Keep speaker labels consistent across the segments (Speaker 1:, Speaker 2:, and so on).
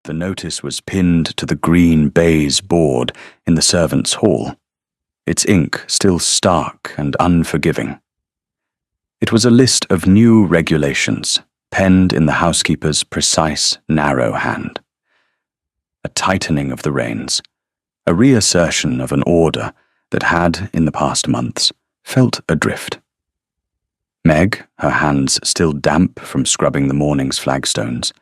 Speaker 1: The notice was pinned to the green baize board in the servants' hall, its ink still stark and unforgiving. It was a list of new regulations, penned in the housekeeper's precise, narrow hand. A tightening of the reins, a reassertion of an order that had, in the past months, felt adrift. Meg, her hands still damp from scrubbing the morning's flagstones,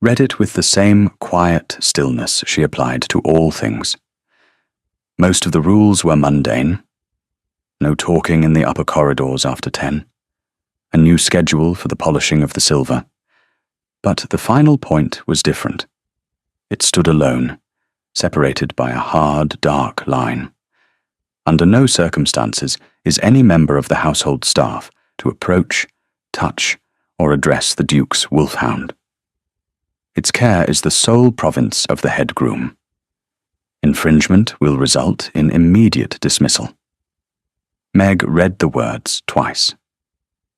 Speaker 1: read it with the same quiet stillness she applied to all things. Most of the rules were mundane. No talking in the upper corridors after 10. A new schedule for the polishing of the silver. But the final point was different. It stood alone, separated by a hard, dark line. Under no circumstances is any member of the household staff to approach, touch, or address the Duke's Wolfhound. Its care is the sole province of the head groom. Infringement will result in immediate dismissal. Meg read the words twice.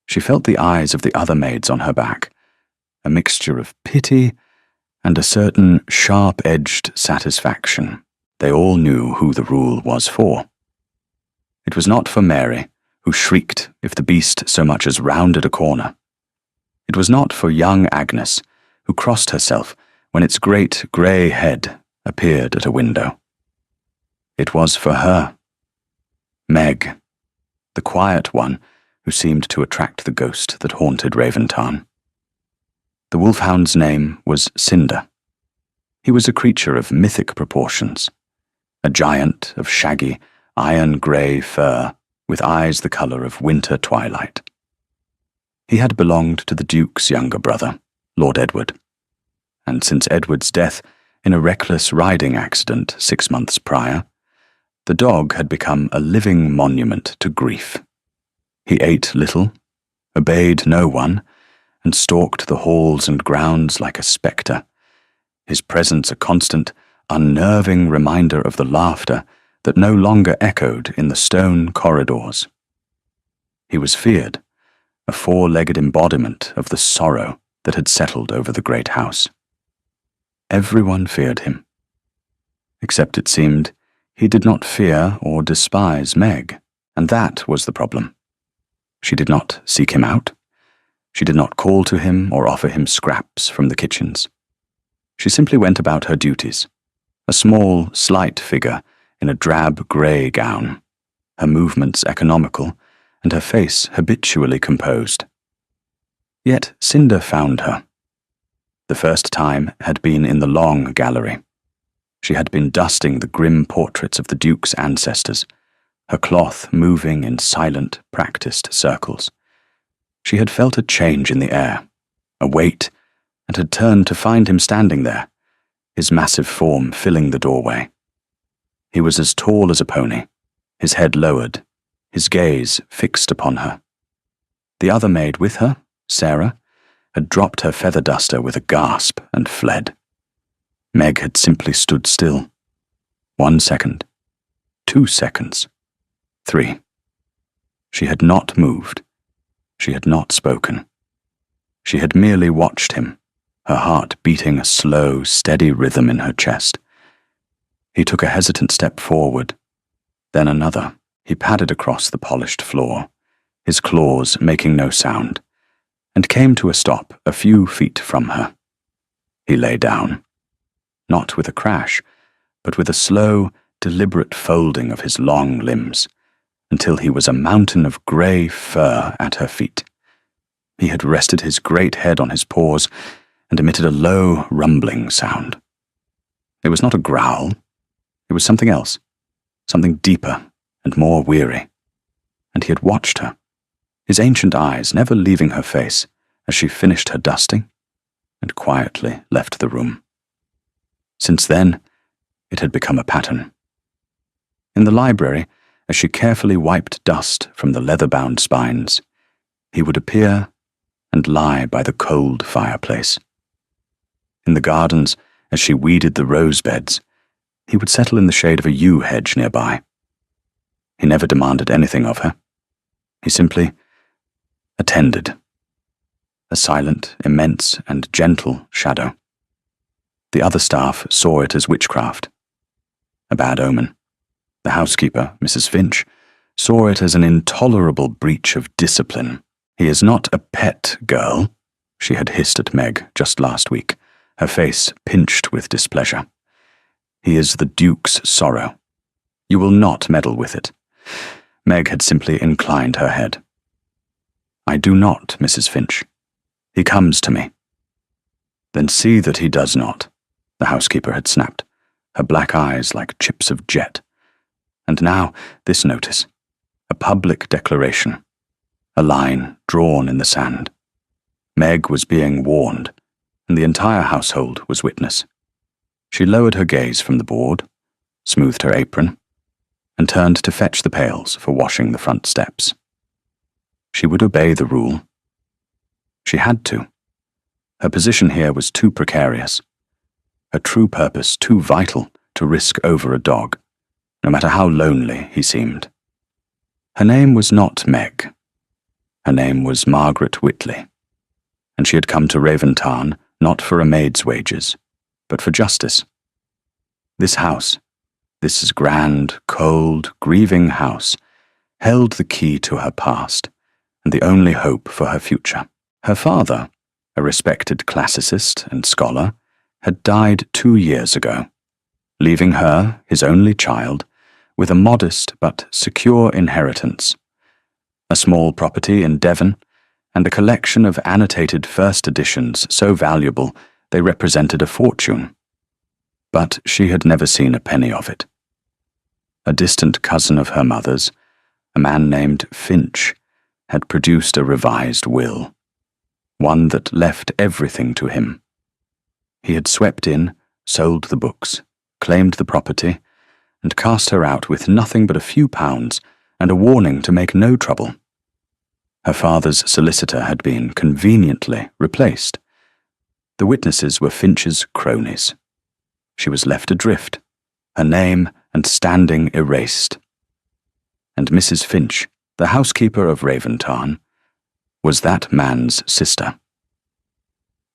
Speaker 1: She felt the eyes of the other maids on her back, a mixture of pity and a certain sharp-edged satisfaction. They all knew who the rule was for. It was not for Mary, who shrieked if the beast so much as rounded a corner. It was not for young Agnes, who crossed herself when its great grey head appeared at a window. It was for her, Meg, the quiet one who seemed to attract the ghost that haunted Raventarn. The Wolfhound's name was Cinder. He was a creature of mythic proportions, a giant of shaggy, iron-grey fur with eyes the colour of winter twilight. He had belonged to the Duke's younger brother, Lord Edward, and since Edward's death in a reckless riding accident 6 months prior, the dog had become a living monument to grief. He ate little, obeyed no one, and stalked the halls and grounds like a spectre, his presence a constant, unnerving reminder of the laughter that no longer echoed in the stone corridors. He was feared, a four-legged embodiment of the sorrow that had settled over the great house. Everyone feared him. Except it seemed he did not fear or despise Meg, and that was the problem. She did not seek him out. She did not call to him or offer him scraps from the kitchens. She simply went about her duties, a small, slight figure in a drab grey gown, her movements economical, and her face habitually composed. Yet Cinder found her. The first time had been in the long gallery. She had been dusting the grim portraits of the Duke's ancestors, her cloth moving in silent, practiced circles. She had felt a change in the air, a weight, and had turned to find him standing there, his massive form filling the doorway. He was as tall as a pony, his head lowered, his gaze fixed upon her. The other maid with her, Sarah, had dropped her feather duster with a gasp and fled. Meg had simply stood still. 1 second, 2 seconds, 3. She had not moved. She had not spoken. She had merely watched him, her heart beating a slow, steady rhythm in her chest. He took a hesitant step forward, then another. He padded across the polished floor, his claws making no sound, and came to a stop a few feet from her. He lay down, not with a crash, but with a slow, deliberate folding of his long limbs, until he was a mountain of grey fur at her feet. He had rested his great head on his paws and emitted a low, rumbling sound. It was not a growl. It was something else, something deeper and more weary. And he had watched her, his ancient eyes never leaving her face as she finished her dusting and quietly left the room. Since then, it had become a pattern. In the library, as she carefully wiped dust from the leather-bound spines, he would appear and lie by the cold fireplace. In the gardens, as she weeded the rose beds, he would settle in the shade of a yew hedge nearby. He never demanded anything of her. He simply attended, a silent, immense, and gentle shadow. The other staff saw it as witchcraft. A bad omen. The housekeeper, Mrs. Finch, saw it as an intolerable breach of discipline. "He is not a pet, girl," she had hissed at Meg just last week, her face pinched with displeasure. "He is the Duke's sorrow. You will not meddle with it." Meg had simply inclined her head. "I do not, Mrs. Finch. He comes to me." "Then see that he does not," the housekeeper had snapped, her black eyes like chips of jet. And now, this notice. A public declaration. A line drawn in the sand. Meg was being warned, and the entire household was witness. She lowered her gaze from the board, smoothed her apron, and turned to fetch the pails for washing the front steps. She would obey the rule. She had to. Her position here was too precarious. Her true purpose too vital to risk over a dog, no matter how lonely he seemed. Her name was not Meg. Her name was Margaret Whitley, and she had come to Raventarn not for a maid's wages, but for justice. This house, this grand, cold, grieving house, held the key to her past and the only hope for her future. Her father, a respected classicist and scholar, had died 2 years ago, leaving her, his only child, with a modest but secure inheritance, a small property in Devon, and a collection of annotated first editions so valuable they represented a fortune. But she had never seen a penny of it. A distant cousin of her mother's, a man named Finch, had produced a revised will, one that left everything to him. He had swept in, sold the books, claimed the property, and cast her out with nothing but a few pounds and a warning to make no trouble. Her father's solicitor had been conveniently replaced. The witnesses were Finch's cronies. She was left adrift, her name and standing erased. And Mrs. Finch, the housekeeper of Raventarn, was that man's sister.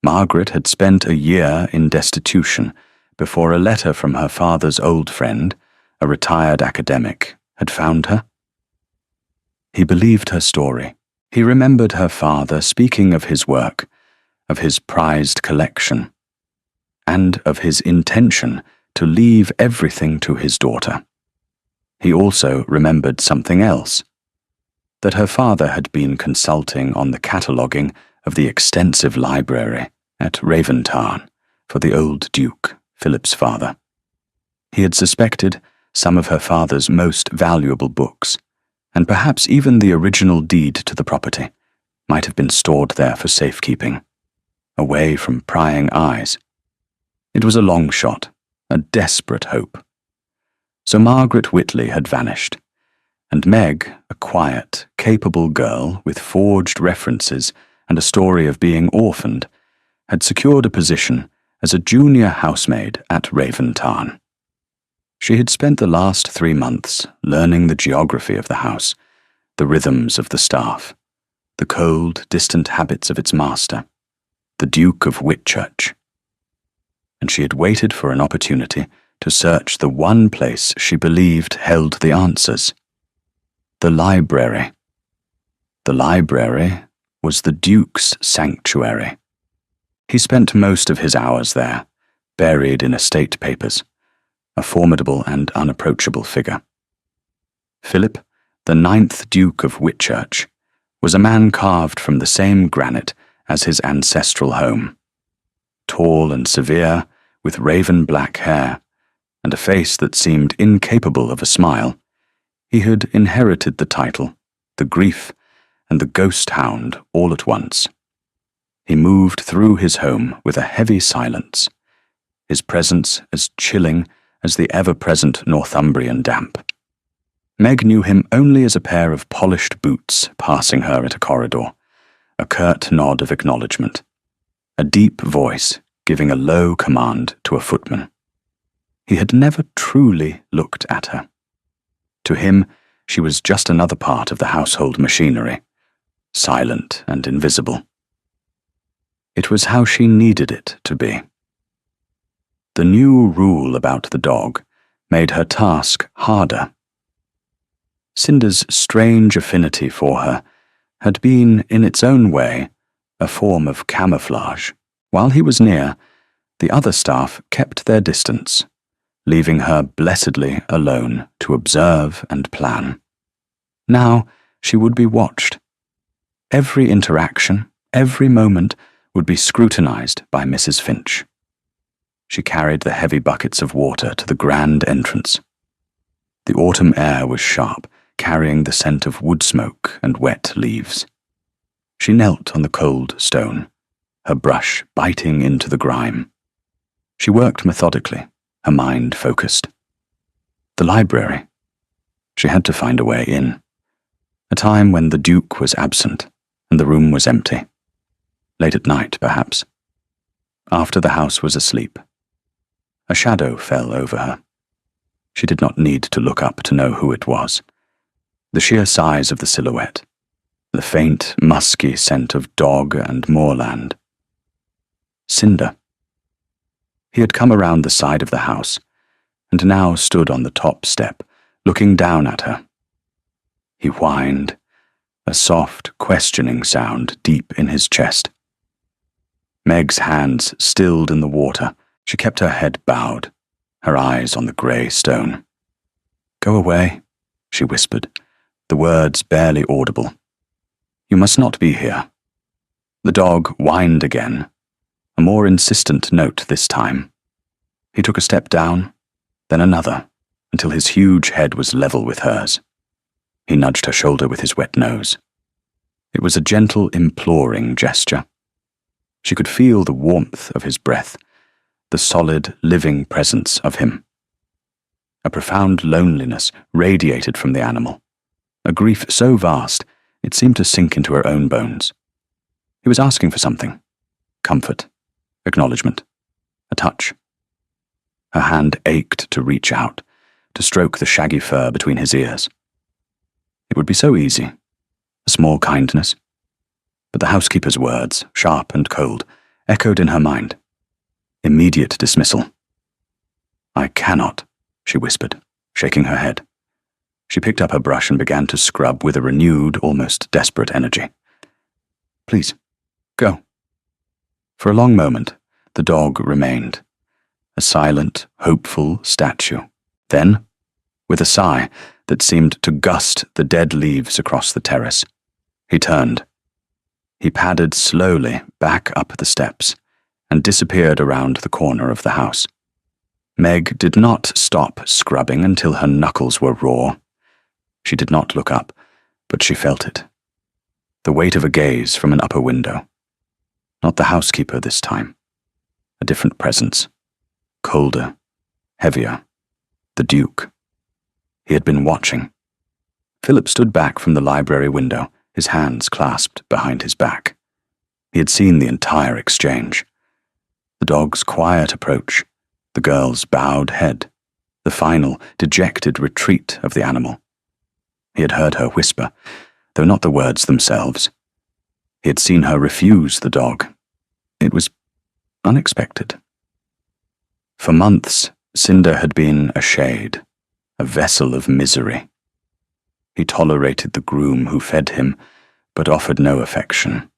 Speaker 1: Margaret had spent a year in destitution before a letter from her father's old friend, a retired academic, had found her. He believed her story. He remembered her father speaking of his work, of his prized collection, and of his intention to leave everything to his daughter. He also remembered something else, that her father had been consulting on the cataloguing of the extensive library at Raventarn for the old Duke, Philip's father. He had suspected some of her father's most valuable books, and perhaps even the original deed to the property, might have been stored there for safekeeping, away from prying eyes. It was a long shot, a desperate hope. So Margaret Whitley had vanished, and Meg, a quiet, capable girl with forged references and a story of being orphaned, had secured a position as a junior housemaid at Raventarn. She had spent the last 3 months learning the geography of the house, the rhythms of the staff, the cold, distant habits of its master, the Duke of Whitchurch. And she had waited for an opportunity to search the one place she believed held the answers. The library. The library was the Duke's sanctuary. He spent most of his hours there, buried in estate papers, a formidable and unapproachable figure. Philip, the 9th Duke of Whitchurch, was a man carved from the same granite as his ancestral home. Tall and severe, with raven-black hair, and a face that seemed incapable of a smile, he had inherited the title, the grief, and the ghost hound all at once. He moved through his home with a heavy silence, his presence as chilling as the ever-present Northumbrian damp. Meg knew him only as a pair of polished boots passing her at a corridor, a curt nod of acknowledgement, a deep voice giving a low command to a footman. He had never truly looked at her. To him, she was just another part of the household machinery, silent and invisible. It was how she needed it to be. The new rule about the dog made her task harder. Cinder's strange affinity for her had been, in its own way, a form of camouflage. While he was near, the other staff kept their distance, leaving her blessedly alone to observe and plan. Now she would be watched. Every interaction, every moment, would be scrutinized by Mrs. Finch. She carried the heavy buckets of water to the grand entrance. The autumn air was sharp, carrying the scent of wood smoke and wet leaves. She knelt on the cold stone, her brush biting into the grime. She worked methodically, her mind focused. The library. She had to find a way in. A time when the Duke was absent and the room was empty. Late at night, perhaps. After the house was asleep. A shadow fell over her. She did not need to look up to know who it was. The sheer size of the silhouette, the faint, musky scent of dog and moorland. Cinder. He had come around the side of the house, and now stood on the top step, looking down at her. He whined, a soft, questioning sound deep in his chest. Meg's hands stilled in the water. She kept her head bowed, her eyes on the grey stone. "Go away," she whispered, the words barely audible. "You must not be here." The dog whined again, a more insistent note this time. He took a step down, then another, until his huge head was level with hers. He nudged her shoulder with his wet nose. It was a gentle, imploring gesture. She could feel the warmth of his breath, the solid, living presence of him. A profound loneliness radiated from the animal, a grief so vast it seemed to sink into her own bones. He was asking for something. Comfort, acknowledgement, a touch. Her hand ached to reach out, to stroke the shaggy fur between his ears. It would be so easy, a small kindness. But the housekeeper's words, sharp and cold, echoed in her mind. Immediate dismissal. "I cannot," she whispered, shaking her head. She picked up her brush and began to scrub with a renewed, almost desperate energy. "Please, go." For a long moment, the dog remained, a silent, hopeful statue. Then, with a sigh that seemed to gust the dead leaves across the terrace, he turned. He padded slowly back up the steps and disappeared around the corner of the house. Meg did not stop scrubbing until her knuckles were raw. She did not look up, but she felt it. The weight of a gaze from an upper window. Not the housekeeper this time. A different presence. Colder, heavier. The Duke. He had been watching. Philip stood back from the library window, his hands clasped behind his back. He had seen the entire exchange. The dog's quiet approach, the girl's bowed head, the final, dejected retreat of the animal. He had heard her whisper, though not the words themselves. He had seen her refuse the dog. It was unexpected. For months, Cinder had been a shade, a vessel of misery. He tolerated the groom who fed him, but offered no affection.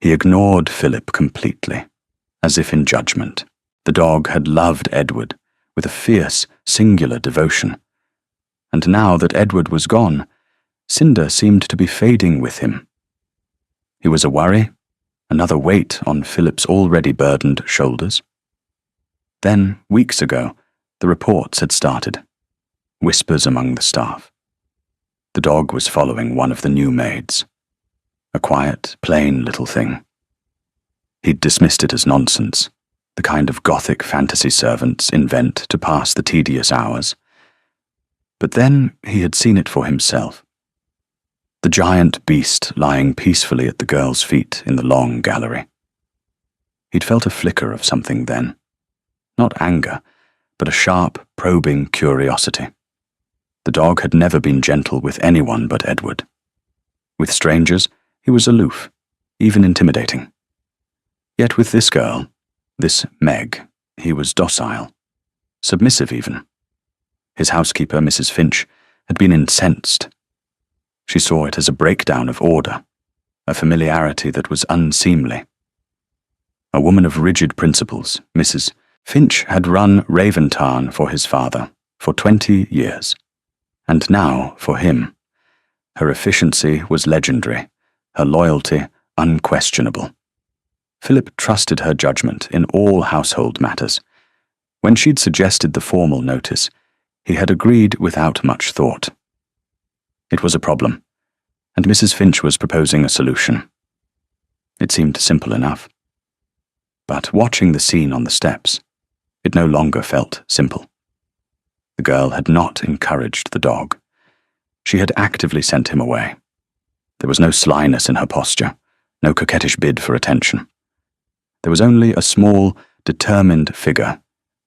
Speaker 1: He ignored Philip completely, as if in judgment. The dog had loved Edward with a fierce, singular devotion. And now that Edward was gone, Cinder seemed to be fading with him. He was a worry, another weight on Philip's already burdened shoulders. Then, weeks ago, the reports had started. Whispers among the staff. The dog was following one of the new maids. A quiet, plain little thing. He'd dismissed it as nonsense, the kind of gothic fantasy servants invent to pass the tedious hours. But then he had seen it for himself. The giant beast lying peacefully at the girl's feet in the long gallery. He'd felt a flicker of something then. Not anger, but a sharp, probing curiosity. The dog had never been gentle with anyone but Edward. With strangers, he was aloof, even intimidating. Yet with this girl, this Meg, He was docile, submissive even. His housekeeper, Mrs. Finch, had been incensed. She saw it as a breakdown of order, a familiarity that was unseemly. A woman of rigid principles, Mrs. Finch had run Raventarn for his father for 20 years, and now for him. Her efficiency was legendary, her loyalty unquestionable. Philip trusted her judgment in all household matters. When she'd suggested the formal notice, he had agreed without much thought. It was a problem, and Mrs. Finch was proposing a solution. It seemed simple enough. But watching the scene on the steps, it no longer felt simple. The girl had not encouraged the dog. She had actively sent him away. There was no slyness in her posture, no coquettish bid for attention. There was only a small, determined figure,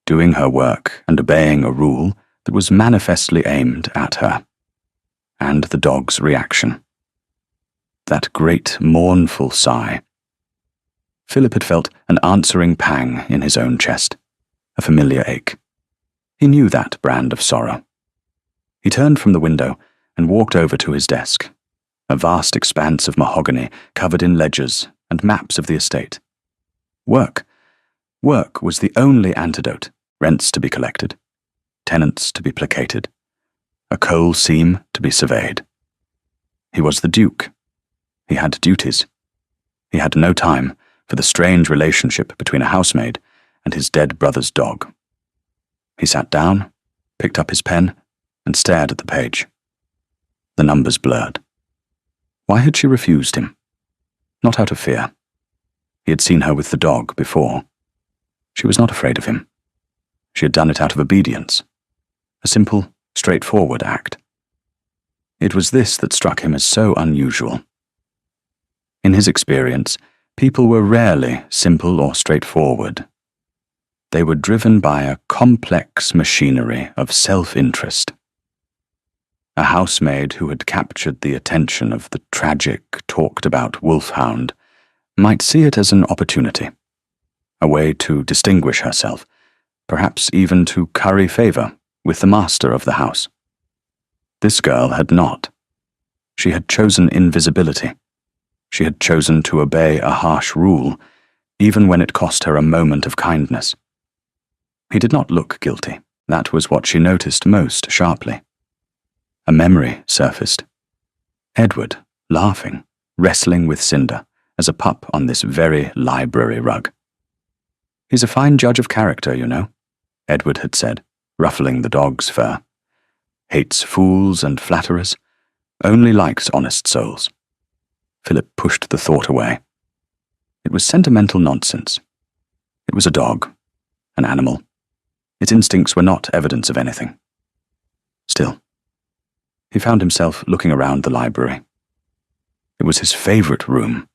Speaker 1: doing her work and obeying a rule that was manifestly aimed at her. And the dog's reaction. That great, mournful sigh. Philip had felt an answering pang in his own chest, a familiar ache. He knew that brand of sorrow. He turned from the window and walked over to his desk, a vast expanse of mahogany covered in ledgers and maps of the estate. Work. Work was the only antidote, rents to be collected, tenants to be placated, a coal seam to be surveyed. He was the Duke. He had duties. He had no time for the strange relationship between a housemaid and his dead brother's dog. He sat down, picked up his pen, and stared at the page. The numbers blurred. Why had she refused him? Not out of fear. He had seen her with the dog before. She was not afraid of him. She had done it out of obedience. A simple, straightforward act. It was this that struck him as so unusual. In his experience, people were rarely simple or straightforward. They were driven by a complex machinery of self-interest. A housemaid who had captured the attention of the tragic, talked-about Wolfhound might see it as an opportunity, a way to distinguish herself, perhaps even to curry favor with the master of the house. This girl had not. She had chosen invisibility. She had chosen to obey a harsh rule, even when it cost her a moment of kindness. He did not look guilty. That was what she noticed most sharply. A memory surfaced. Edward, laughing, wrestling with Cinder, as a pup on this very library rug. He's a fine judge of character, you know, Edward had said, ruffling the dog's fur. Hates fools and flatterers, only likes honest souls. Philip pushed the thought away. It was sentimental nonsense. It was a dog, an animal. Its instincts were not evidence of anything. Still, he found himself looking around the library. It was his favorite room,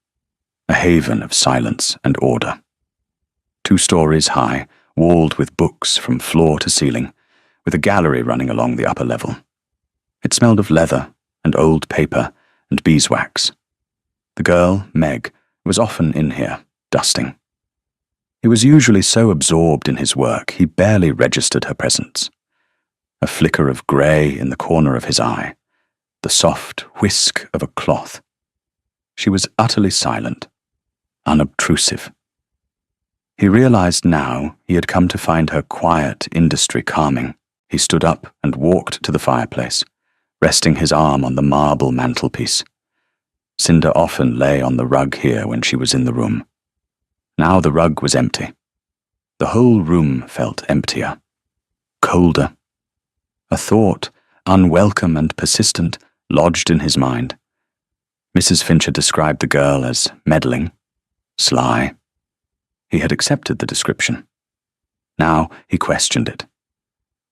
Speaker 1: a haven of silence and order. 2 stories high, walled with books from floor to ceiling, with a gallery running along the upper level. It smelled of leather and old paper and beeswax. The girl, Meg, was often in here, dusting. He was usually so absorbed in his work he barely registered her presence. A flicker of grey in the corner of his eye, the soft whisk of a cloth. She was utterly silent, unobtrusive. He realized now he had come to find her quiet industry calming. He stood up and walked to the fireplace, resting his arm on the marble mantelpiece. Cinder often lay on the rug here when she was in the room. Now the rug was empty. The whole room felt emptier, colder. A thought, unwelcome and persistent, lodged in his mind. Mrs. Finch had described the girl as meddling, sly. He had accepted the description. Now he questioned it.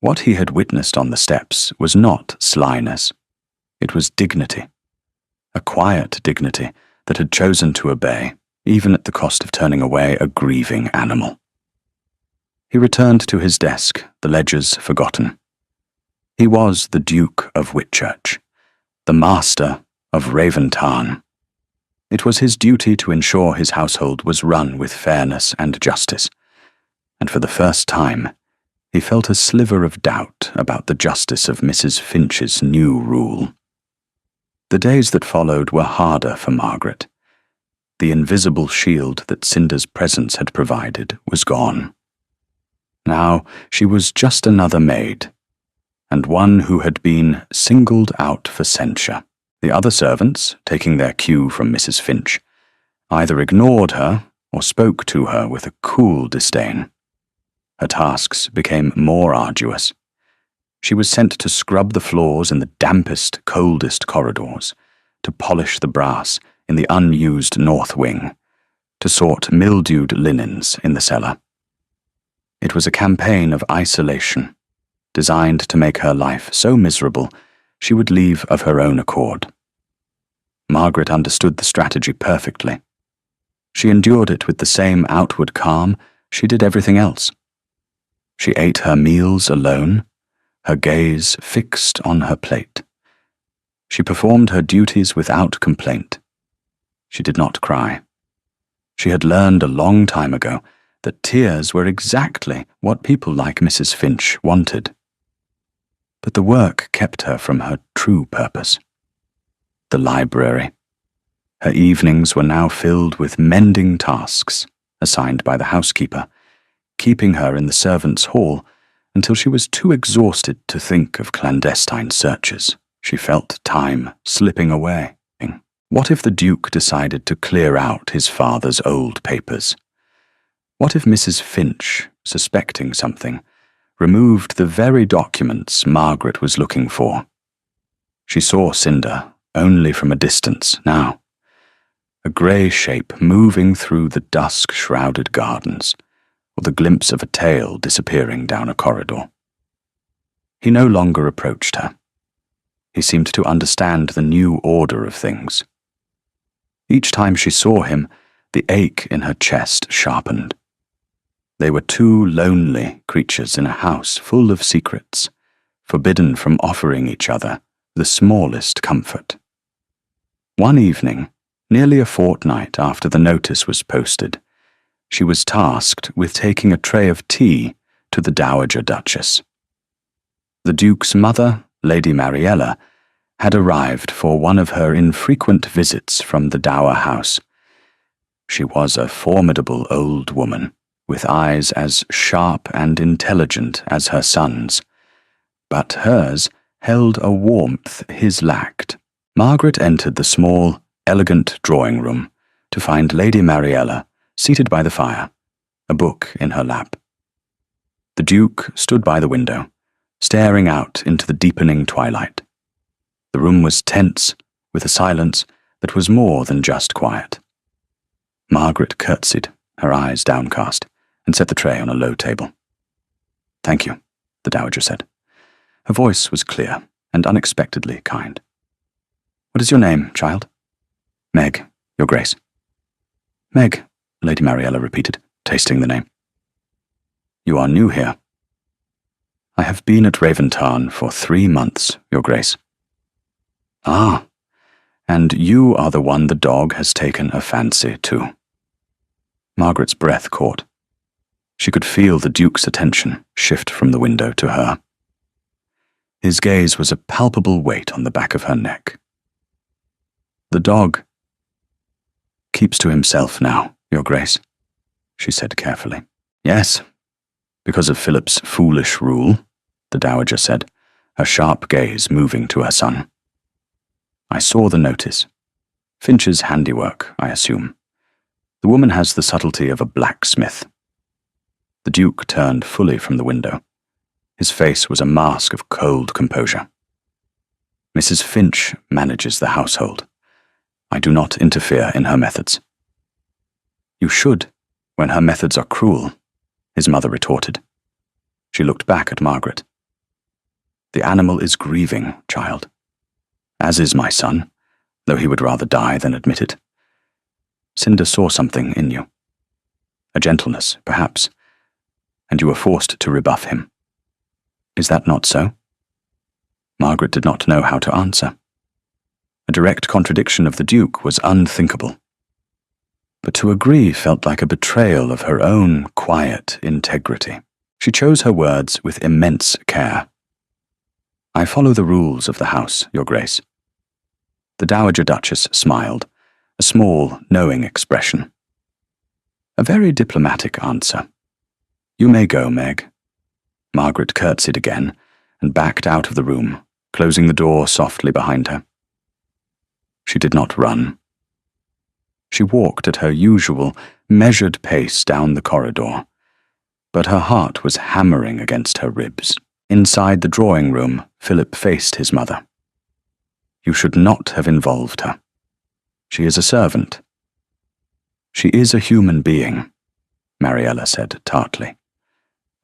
Speaker 1: What he had witnessed on the steps was not slyness. It was dignity. A quiet dignity that had chosen to obey, even at the cost of turning away a grieving animal. He returned to his desk, the ledgers forgotten. He was the Duke of Whitchurch, the master of Raventarn. It was his duty to ensure his household was run with fairness and justice, and for the first time, he felt a sliver of doubt about the justice of Mrs. Finch's new rule. The days that followed were harder for Margaret. The invisible shield that Cinder's presence had provided was gone. Now she was just another maid, and one who had been singled out for censure. The other servants, taking their cue from Mrs. Finch, either ignored her or spoke to her with a cool disdain. Her tasks became more arduous. She was sent to scrub the floors in the dampest, coldest corridors, to polish the brass in the unused north wing, to sort mildewed linens in the cellar. It was a campaign of isolation, designed to make her life so miserable she would leave of her own accord. Margaret understood the strategy perfectly. She endured it with the same outward calm she did everything else. She ate her meals alone, her gaze fixed on her plate. She performed her duties without complaint. She did not cry. She had learned a long time ago that tears were exactly what people like Mrs. Finch wanted. But the work kept her from her true purpose. The library. Her evenings were now filled with mending tasks assigned by the housekeeper, keeping her in the servants' hall until she was too exhausted to think of clandestine searches. She felt time slipping away. What if the Duke decided to clear out his father's old papers? What if Mrs. Finch, suspecting something, removed the very documents Margaret was looking for? She saw Cinder only from a distance now, a grey shape moving through the dusk-shrouded gardens, or the glimpse of a tail disappearing down a corridor. He no longer approached her. He seemed to understand the new order of things. Each time she saw him, the ache in her chest sharpened. They were two lonely creatures in a house full of secrets, forbidden from offering each other the smallest comfort. One evening, nearly a fortnight after the notice was posted, she was tasked with taking a tray of tea to the Dowager Duchess. The Duke's mother, Lady Mariella, had arrived for one of her infrequent visits from the Dower House. She was a formidable old woman, with eyes as sharp and intelligent as her son's, but hers held a warmth his lacked. Margaret entered the small, elegant drawing-room to find Lady Mariella seated by the fire, a book in her lap. The Duke stood by the window, staring out into the deepening twilight. The room was tense, with a silence that was more than just quiet. Margaret curtsied, her eyes downcast, and set the tray on a low table. "Thank you," the Dowager said. Her voice was clear and unexpectedly kind. "What is your name, child?" "Meg, Your Grace." "Meg," Lady Mariella repeated, tasting the name. "You are new here." "I have been at Raventarn for 3 months, Your Grace." "Ah, and you are the one the dog has taken a fancy to." Margaret's breath caught. She could feel the Duke's attention shift from the window to her. His gaze was a palpable weight on the back of her neck. "The dog keeps to himself now, Your Grace," she said carefully. "Yes, because of Philip's foolish rule," the Dowager said, her sharp gaze moving to her son. "I saw the notice. Finch's handiwork, I assume. The woman has the subtlety of a blacksmith." The Duke turned fully from the window. His face was a mask of cold composure. "Mrs. Finch manages the household. I do not interfere in her methods." "You should, when her methods are cruel," his mother retorted. She looked back at Margaret. "The animal is grieving, child. As is my son, though he would rather die than admit it. Cinder saw something in you. A gentleness, perhaps, and you were forced to rebuff him. Is that not so?" Margaret did not know how to answer. A direct contradiction of the Duke was unthinkable. but to agree felt like a betrayal of her own quiet integrity. She chose her words with immense care. "I follow the rules of the house, Your Grace." The Dowager Duchess smiled, a small, knowing expression. "A very diplomatic answer. You may go, Meg." Margaret curtsied again and backed out of the room, closing the door softly behind her. She did not run. She walked at her usual, measured pace down the corridor, but her heart was hammering against her ribs. Inside the drawing room, Philip faced his mother. "You should not have involved her. She is a servant." "She is a human being," Mariella said tartly,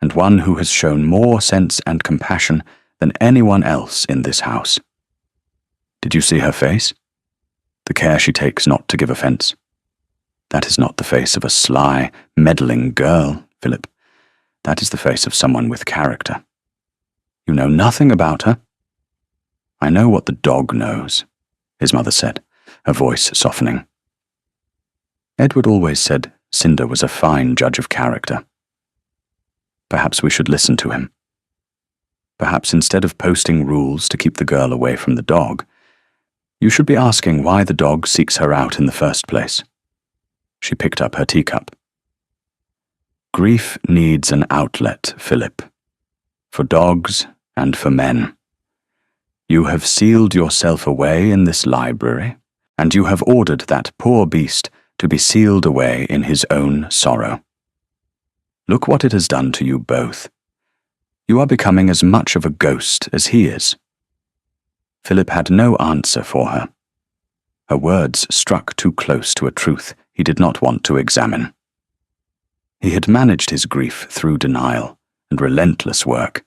Speaker 1: "and one who has shown more sense and compassion than anyone else in this house. Did you see her face? The care she takes not to give offense. That is not the face of a sly, meddling girl, Philip. That is the face of someone with character. You know nothing about her." "I know what the dog knows," his mother said, her voice softening. "Edward always said Cinder was a fine judge of character. Perhaps we should listen to him. Perhaps instead of posting rules to keep the girl away from the dog, you should be asking why the dog seeks her out in the first place." She picked up her teacup. "Grief needs an outlet, Philip. For dogs and for men. You have sealed yourself away in this library, and you have ordered that poor beast to be sealed away in his own sorrow. Look what it has done to you both. You are becoming as much of a ghost as he is." Philip had no answer for her. Her words struck too close to a truth he did not want to examine. He had managed his grief through denial and relentless work.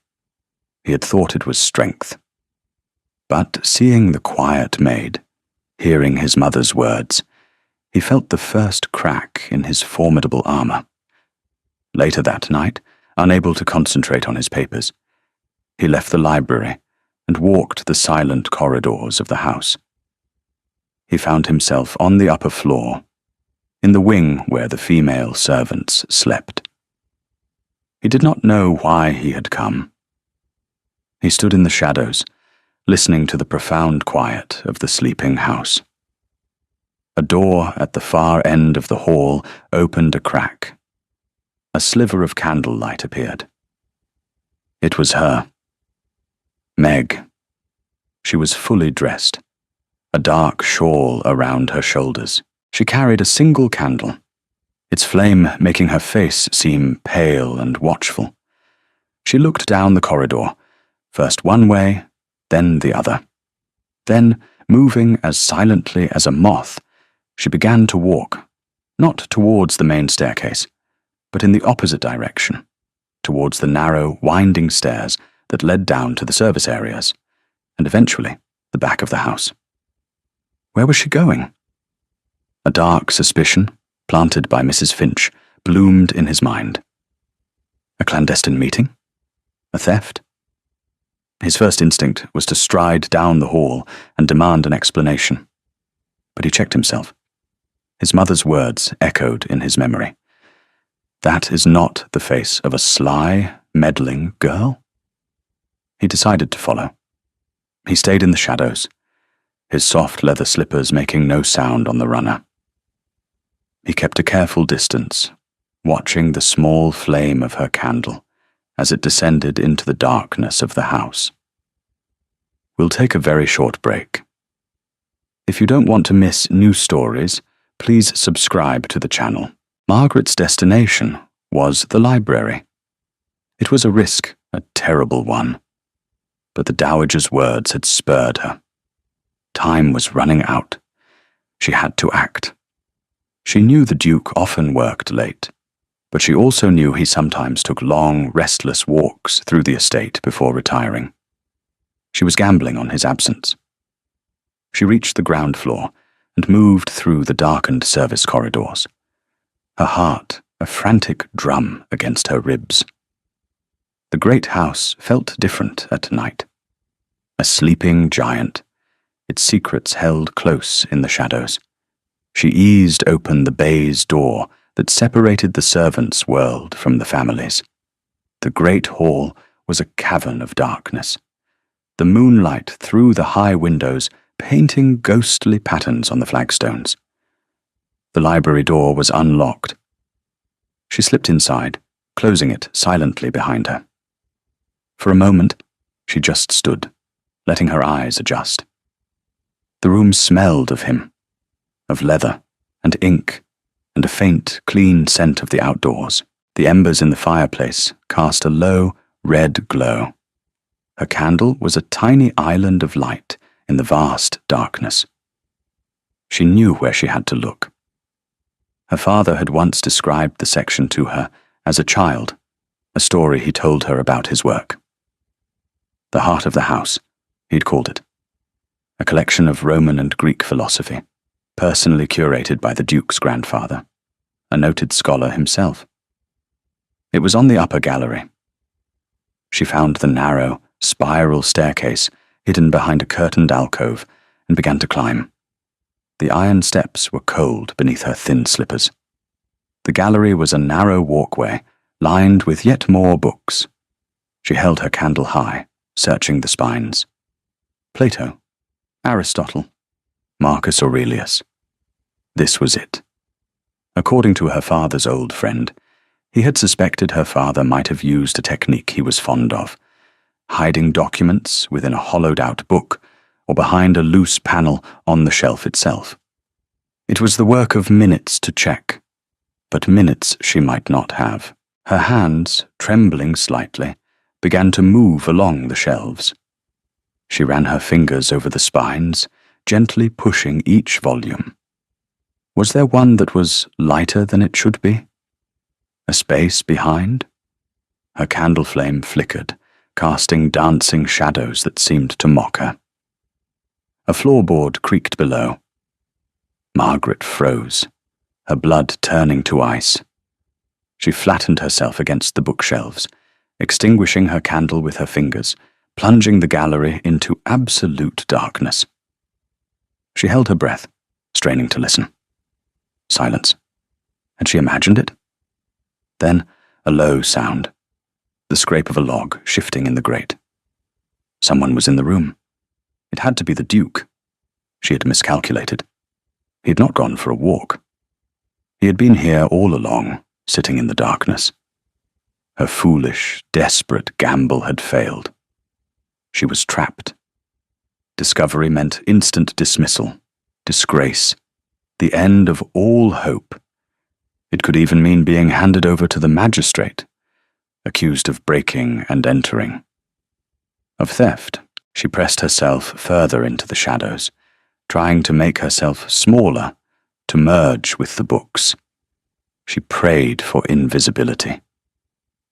Speaker 1: He had thought it was strength. But seeing the quiet Maid, hearing his mother's words, he felt the first crack in his formidable armor. Later that night, unable to concentrate on his papers, he left the library and walked the silent corridors of the house. He found himself on the upper floor, in the wing where the female servants slept. He did not know why he had come. He stood in the shadows, listening to the profound quiet of the sleeping house. A door at the far end of the hall opened a crack. A sliver of candlelight appeared. It was her. Meg. She was fully dressed, a dark shawl around her shoulders. She carried a single candle, its flame making her face seem pale and watchful. She looked down the corridor, first one way, then the other. Then, moving as silently as a moth, she began to walk, not towards the main staircase, but in the opposite direction, towards the narrow, winding stairs that led down to the service areas, and eventually the back of the house. Where was she going? A dark suspicion, planted by Mrs. Finch, bloomed in his mind. A clandestine meeting? A theft? His first instinct was to stride down the hall and demand an explanation. But he checked himself. His mother's words echoed in his memory. That is not the face of a sly, meddling girl. He decided to follow. He stayed in the shadows, his soft leather slippers making no sound on the runner. He kept a careful distance, watching the small flame of her candle as it descended into the darkness of the house. We'll take a very short break. If you don't want to miss new stories, please subscribe to the channel. Margaret's destination was the library. It was a risk, a terrible one. But the Dowager's words had spurred her. Time was running out. She had to act. She knew the Duke often worked late, but she also knew he sometimes took long, restless walks through the estate before retiring. She was gambling on his absence. She reached the ground floor and moved through the darkened service corridors, her heart a frantic drum against her ribs. The great house felt different at night. A sleeping giant, its secrets held close in the shadows. She eased open the baize door that separated the servants' world from the family's. The great hall was a cavern of darkness, the moonlight through the high windows painting ghostly patterns on the flagstones. The library door was unlocked. She slipped inside, closing it silently behind her. For a moment, she just stood, letting her eyes adjust. The room smelled of him, of leather and ink, and a faint, clean scent of the outdoors. The embers in the fireplace cast a low, red glow. Her candle was a tiny island of light in the vast darkness. She knew where she had to look. Her father had once described the section to her as a child, a story he told her about his work. The heart of the house, he'd called it. A collection of Roman and Greek philosophy, personally curated by the Duke's grandfather, a noted scholar himself. It was on the upper gallery. She found the narrow, spiral staircase hidden behind a curtained alcove and began to climb. The iron steps were cold beneath her thin slippers. The gallery was a narrow walkway, lined with yet more books. She held her candle high, searching the spines. Plato, Aristotle, Marcus Aurelius. This was it. According to her father's old friend, he had suspected her father might have used a technique he was fond of, hiding documents within a hollowed-out book or behind a loose panel on the shelf itself. It was the work of minutes to check, but minutes she might not have. Her hands, trembling slightly, began to move along the shelves. She ran her fingers over the spines, gently pushing each volume. Was there one that was lighter than it should be? A space behind? Her candle flame flickered, casting dancing shadows that seemed to mock her. A floorboard creaked below. Margaret froze, her blood turning to ice. She flattened herself against the bookshelves, extinguishing her candle with her fingers, plunging the gallery into absolute darkness. She held her breath, straining to listen. Silence. Had she imagined it? Then a low sound, the scrape of a log shifting in the grate. Someone was in the room. It had to be the Duke. She had miscalculated. He had not gone for a walk. He had been here all along, sitting in the darkness. Her foolish, desperate gamble had failed. She was trapped. Discovery meant instant dismissal, disgrace, the end of all hope. It could even mean being handed over to the magistrate, accused of breaking and entering. Of theft, she pressed herself further into the shadows, trying to make herself smaller, to merge with the books. She prayed for invisibility.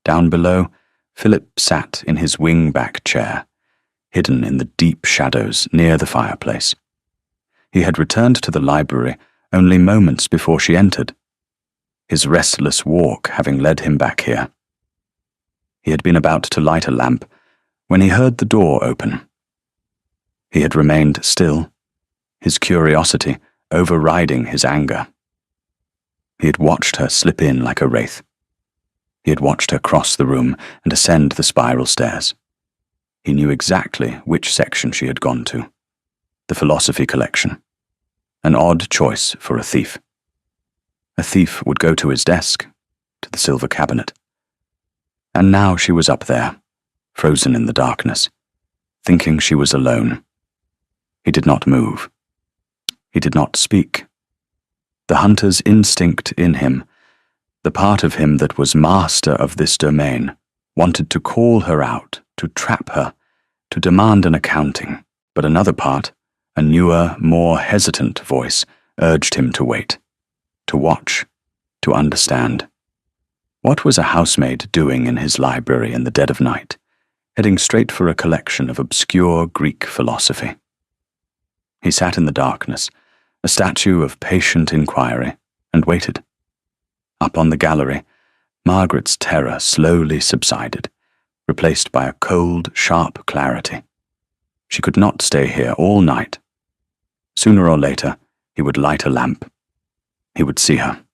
Speaker 1: Down below, Philip sat in his wing-back chair, hidden in the deep shadows near the fireplace. He had returned to the library only moments before she entered, his restless walk having led him back here. He had been about to light a lamp when he heard the door open. He had remained still, his curiosity overriding his anger. He had watched her slip in like a wraith. He had watched her cross the room and ascend the spiral stairs. He knew exactly which section she had gone to. The philosophy collection. An odd choice for a thief. A thief would go to his desk, to the silver cabinet. And now she was up there, frozen in the darkness, thinking she was alone. He did not move. He did not speak. The hunter's instinct in him, the part of him that was master of this domain, wanted to call her out, to trap her, to demand an accounting, but another part, a newer, more hesitant voice, urged him to wait, to watch, to understand. What was a housemaid doing in his library in the dead of night, heading straight for a collection of obscure Greek philosophy? He sat in the darkness, a statue of patient inquiry, and waited. Up on the gallery, Margaret's terror slowly subsided, replaced by a cold, sharp clarity. She could not stay here all night. Sooner or later, he would light a lamp, He would see her.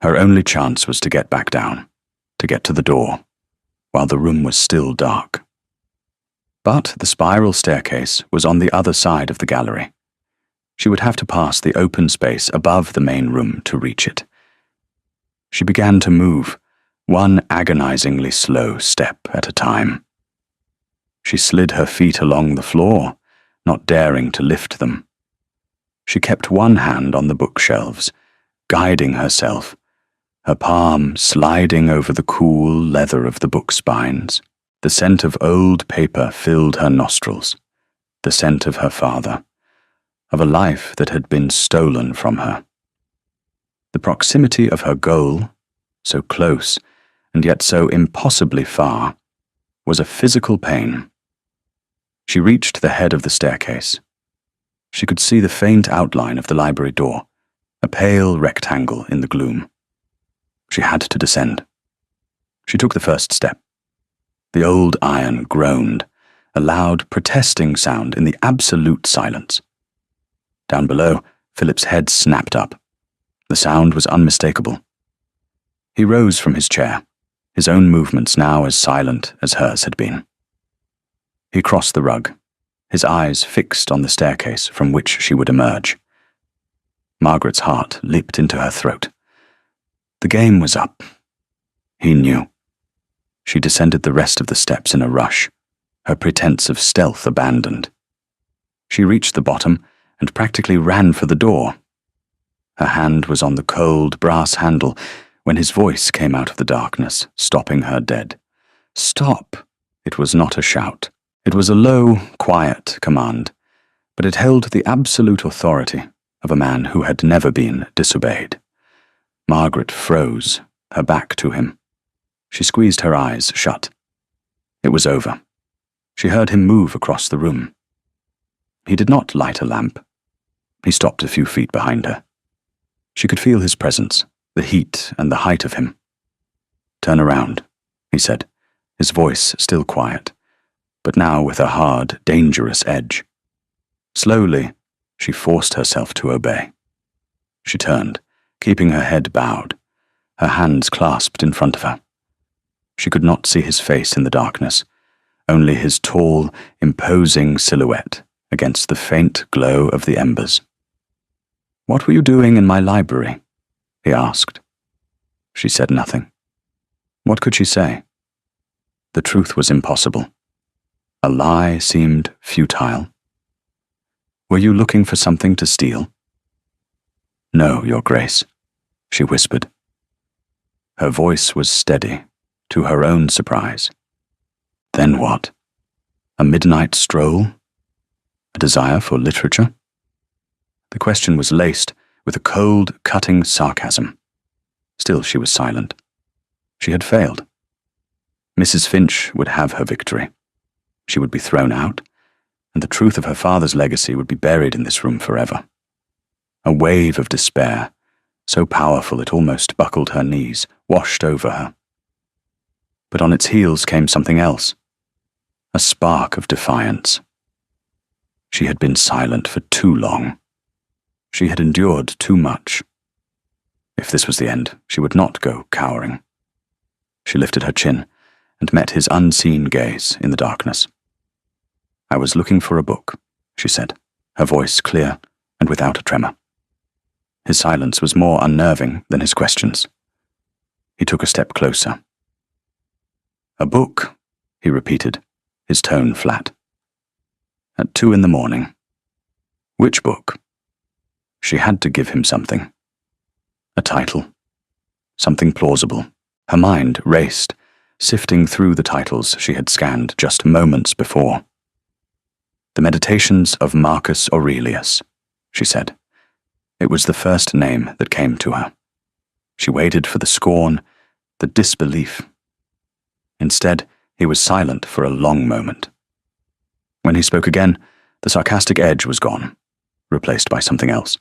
Speaker 1: Her only chance was to get back down, to get to the door, while the room was still dark. But the spiral staircase was on the other side of the gallery. She would have to pass the open space above the main room to reach it. She began to move, one agonizingly slow step at a time. She slid her feet along the floor, not daring to lift them. She kept one hand on the bookshelves, guiding herself, her palm sliding over the cool leather of the book spines. The scent of old paper filled her nostrils, the scent of her father, of a life that had been stolen from her. The proximity of her goal, so close and yet so impossibly far, was a physical pain. She reached the head of the staircase. She could see the faint outline of the library door, a pale rectangle in the gloom. She had to descend. She took the first step. The old iron groaned, a loud protesting sound in the absolute silence. Down below, Philip's head snapped up. The sound was unmistakable. He rose from his chair, his own movements now as silent as hers had been. He crossed the rug, his eyes fixed on the staircase from which she would emerge. Margaret's heart leaped into her throat. The game was up. He knew. She descended the rest of the steps in a rush, her pretense of stealth abandoned. She reached the bottom and practically ran for the door. Her hand was on the cold brass handle when his voice came out of the darkness, stopping her dead. "Stop!" It was not a shout. It was a low, quiet command, but it held the absolute authority of a man who had never been disobeyed. Margaret froze, her back to him. She squeezed her eyes shut. It was over. She heard him move across the room. He did not light a lamp. He stopped a few feet behind her. She could feel his presence, the heat and the height of him. "Turn around," he said, his voice still quiet, but now with a hard, dangerous edge. Slowly, she forced herself to obey. She turned, keeping her head bowed, her hands clasped in front of her. She could not see his face in the darkness, only his tall, imposing silhouette against the faint glow of the embers. "What were you doing in my library?" he asked. She said nothing. What could she say? The truth was impossible. A lie seemed futile. "Were you looking for something to steal?" "No, Your Grace," she whispered. Her voice was steady, to her own surprise. Then what? A midnight stroll? A desire for literature? The question was laced with a cold, cutting sarcasm. Still she was silent. She had failed. Mrs. Finch would have her victory. She would be thrown out, and the truth of her father's legacy would be buried in this room forever. A wave of despair, so powerful it almost buckled her knees, washed over her. But on its heels came something else, a spark of defiance. She had been silent for too long. She had endured too much. If this was the end, she would not go cowering. She lifted her chin and met his unseen gaze in the darkness. "I was looking for a book," she said, her voice clear and without a tremor. His silence was more unnerving than his questions. He took a step closer. "A book," he repeated, his tone flat. "At 2 a.m. Which book?" She had to give him something. A title. Something plausible. Her mind raced, sifting through the titles she had scanned just moments before. "The Meditations of Marcus Aurelius," she said. It was the first name that came to her. She waited for the scorn, the disbelief. Instead, he was silent for a long moment. When he spoke again, the sarcastic edge was gone, replaced by something else.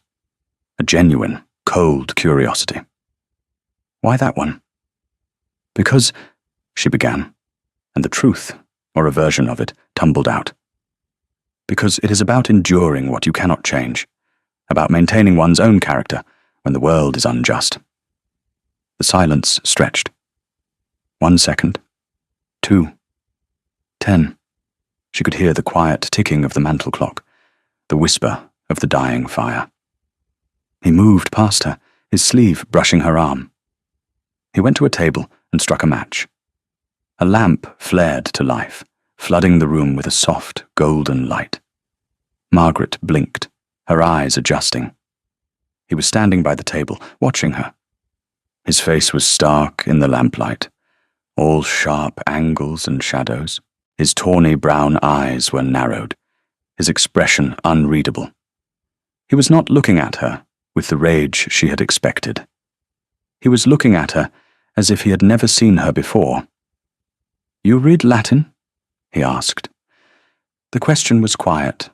Speaker 1: A genuine, cold curiosity. "Why that one?" "Because," she began, and the truth, or a version of it, tumbled out. "Because it is about enduring what you cannot change, about maintaining one's own character, when the world is unjust. The silence stretched. 1 second. 2. 10. She could hear the quiet ticking of the mantel clock, the whisper of the dying fire. He moved past her, his sleeve brushing her arm. He went to a table and struck a match. A lamp flared to life, flooding the room with a soft, golden light. Margaret blinked, her eyes adjusting. He was standing by the table, watching her. His face was stark in the lamplight, all sharp angles and shadows. His tawny brown eyes were narrowed, his expression unreadable. He was not looking at her with the rage she had expected. He was looking at her as if he had never seen her before. "You read Latin?" he asked. The question was quiet,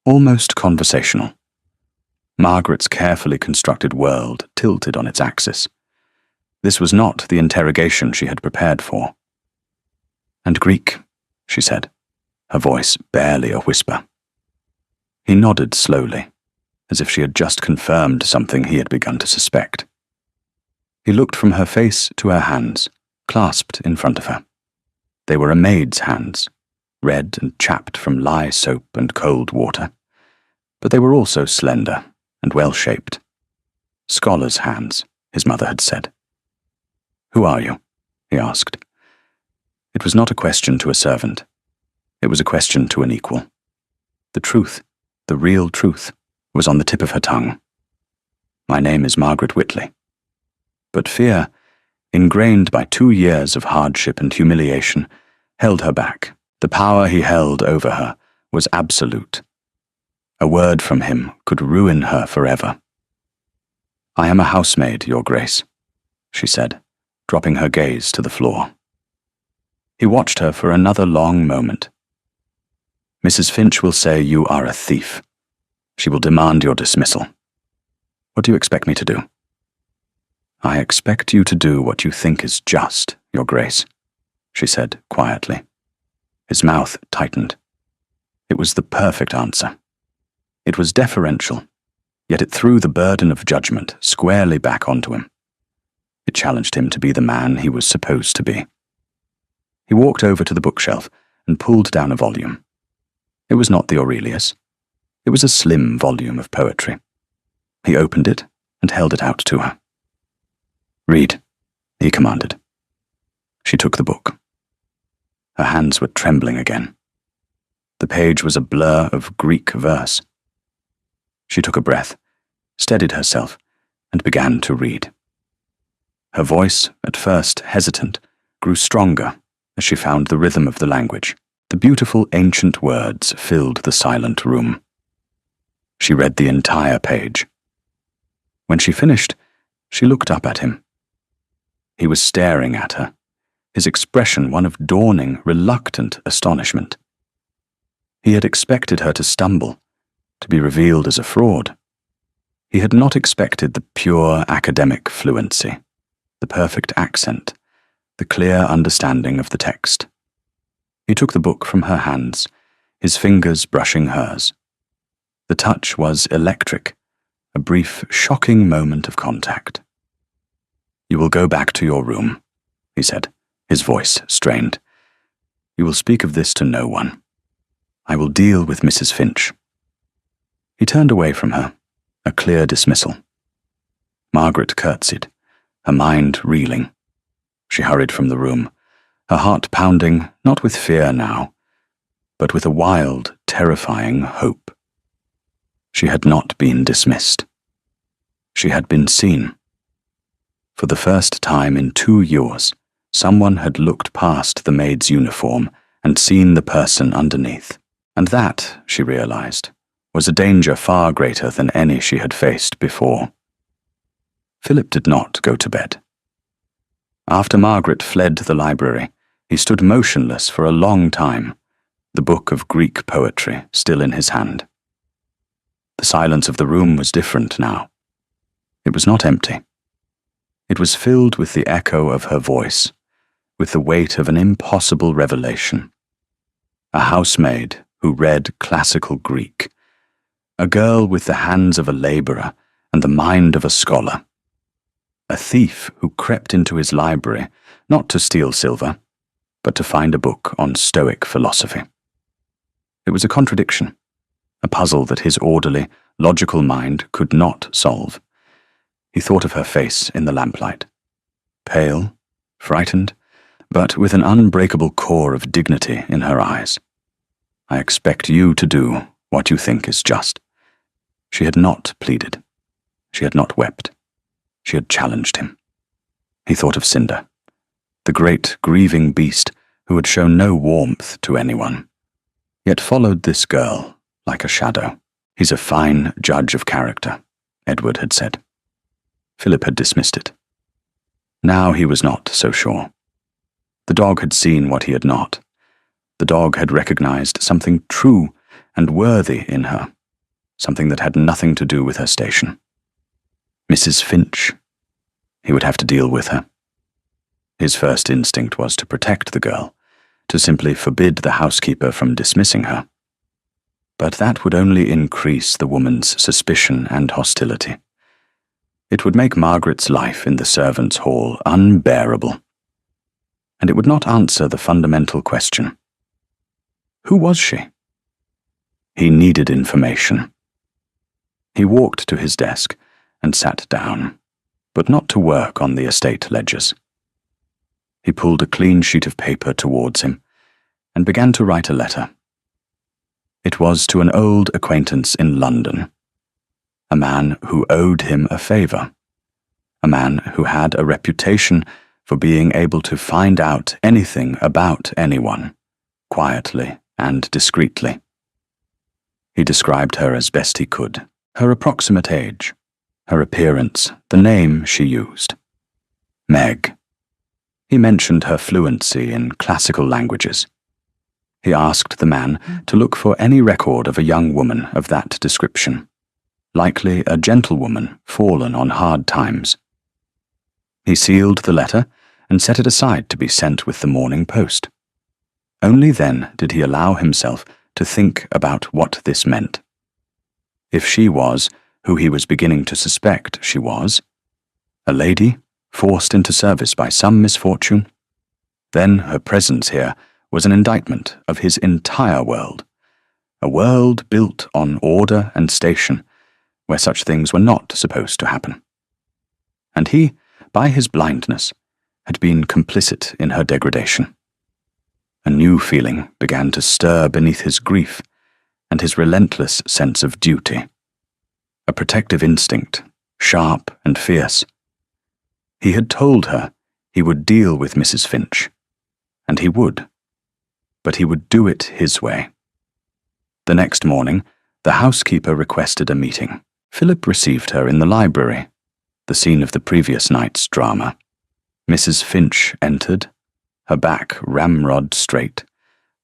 Speaker 1: almost conversational. Margaret's carefully constructed world tilted on its axis. This was not the interrogation she had prepared for. "And Greek," she said, her voice barely a whisper. He nodded slowly, as if she had just confirmed something he had begun to suspect. He looked from her face to her hands, clasped in front of her. They were a maid's hands, red and chapped from lye soap and cold water, but they were also slender and well-shaped. "Scholars' hands," his mother had said. "Who are you?" he asked. It was not a question to a servant. It was a question to an equal. The truth, the real truth, was on the tip of her tongue. "My name is Margaret Whitley." But fear, ingrained by 2 years of hardship and humiliation, held her back. The power he held over her was absolute. A word from him could ruin her forever. "I am a housemaid, Your Grace," she said, dropping her gaze to the floor. He watched her for another long moment. "Mrs. Finch will say you are a thief. She will demand your dismissal. What do you expect me to do?" "I expect you to do what you think is just, Your Grace," she said quietly. His mouth tightened. It was the perfect answer. It was deferential, yet it threw the burden of judgment squarely back onto him. It challenged him to be the man he was supposed to be. He walked over to the bookshelf and pulled down a volume. It was not the Aurelius. It was a slim volume of poetry. He opened it and held it out to her. "Read," he commanded. She took the book. Her hands were trembling again. The page was a blur of Greek verse. She took a breath, steadied herself, and began to read. Her voice, at first hesitant, grew stronger as she found the rhythm of the language. The beautiful ancient words filled the silent room. She read the entire page. When she finished, she looked up at him. He was staring at her, his expression one of dawning, reluctant astonishment. He had expected her to stumble, to be revealed as a fraud. He had not expected the pure academic fluency, the perfect accent, the clear understanding of the text. He took the book from her hands, his fingers brushing hers. The touch was electric, a brief, shocking moment of contact. "You will go back to your room," he said, his voice strained. "You will speak of this to no one. I will deal with Mrs. Finch." He turned away from her, a clear dismissal. Margaret curtsied, her mind reeling. She hurried from the room, her heart pounding not with fear now, but with a wild, terrifying hope. She had not been dismissed. She had been seen. For the first time in 2 years, someone had looked past the maid's uniform and seen the person underneath. And that, she realized, was a danger far greater than any she had faced before. Philip did not go to bed. After Margaret fled to the library, he stood motionless for a long time, the book of Greek poetry still in his hand. The silence of the room was different now. It was not empty. It was filled with the echo of her voice, with the weight of an impossible revelation. A housemaid who read classical Greek, a girl with the hands of a laborer and the mind of a scholar. A thief who crept into his library not to steal silver, but to find a book on Stoic philosophy. It was a contradiction, a puzzle that his orderly, logical mind could not solve. He thought of her face in the lamplight. Pale, frightened, but with an unbreakable core of dignity in her eyes. "I expect you to do what you think is just." She had not pleaded. She had not wept. She had challenged him. He thought of Cinder, the great grieving beast who had shown no warmth to anyone, yet followed this girl like a shadow. "He's a fine judge of character," Edward had said. Philip had dismissed it. Now he was not so sure. The dog had seen what he had not. The dog had recognized something true and worthy in her, something that had nothing to do with her station. Mrs. Finch. He would have to deal with her. His first instinct was to protect the girl, to simply forbid the housekeeper from dismissing her. But that would only increase the woman's suspicion and hostility. It would make Margaret's life in the servants' hall unbearable. And it would not answer the fundamental question. Who was she? He needed information. He walked to his desk and sat down, but not to work on the estate ledgers. He pulled a clean sheet of paper towards him and began to write a letter. It was to an old acquaintance in London, a man who owed him a favour, a man who had a reputation for being able to find out anything about anyone, quietly and discreetly. He described her as best he could, her approximate age, her appearance, the name she used. Meg. He mentioned her fluency in classical languages. He asked the man to look for any record of a young woman of that description, likely a gentlewoman fallen on hard times. He sealed the letter and set it aside to be sent with the morning post. Only then did he allow himself to think about what this meant. If she was who he was beginning to suspect she was, a lady forced into service by some misfortune, then her presence here was an indictment of his entire world, a world built on order and station, where such things were not supposed to happen. And he, by his blindness, had been complicit in her degradation. A new feeling began to stir beneath his grief and his relentless sense of duty. A protective instinct, sharp and fierce. He had told her he would deal with Mrs. Finch, and he would. But he would do it his way. The next morning, the housekeeper requested a meeting. Philip received her in the library, the scene of the previous night's drama. Mrs. Finch entered, her back ramrod straight,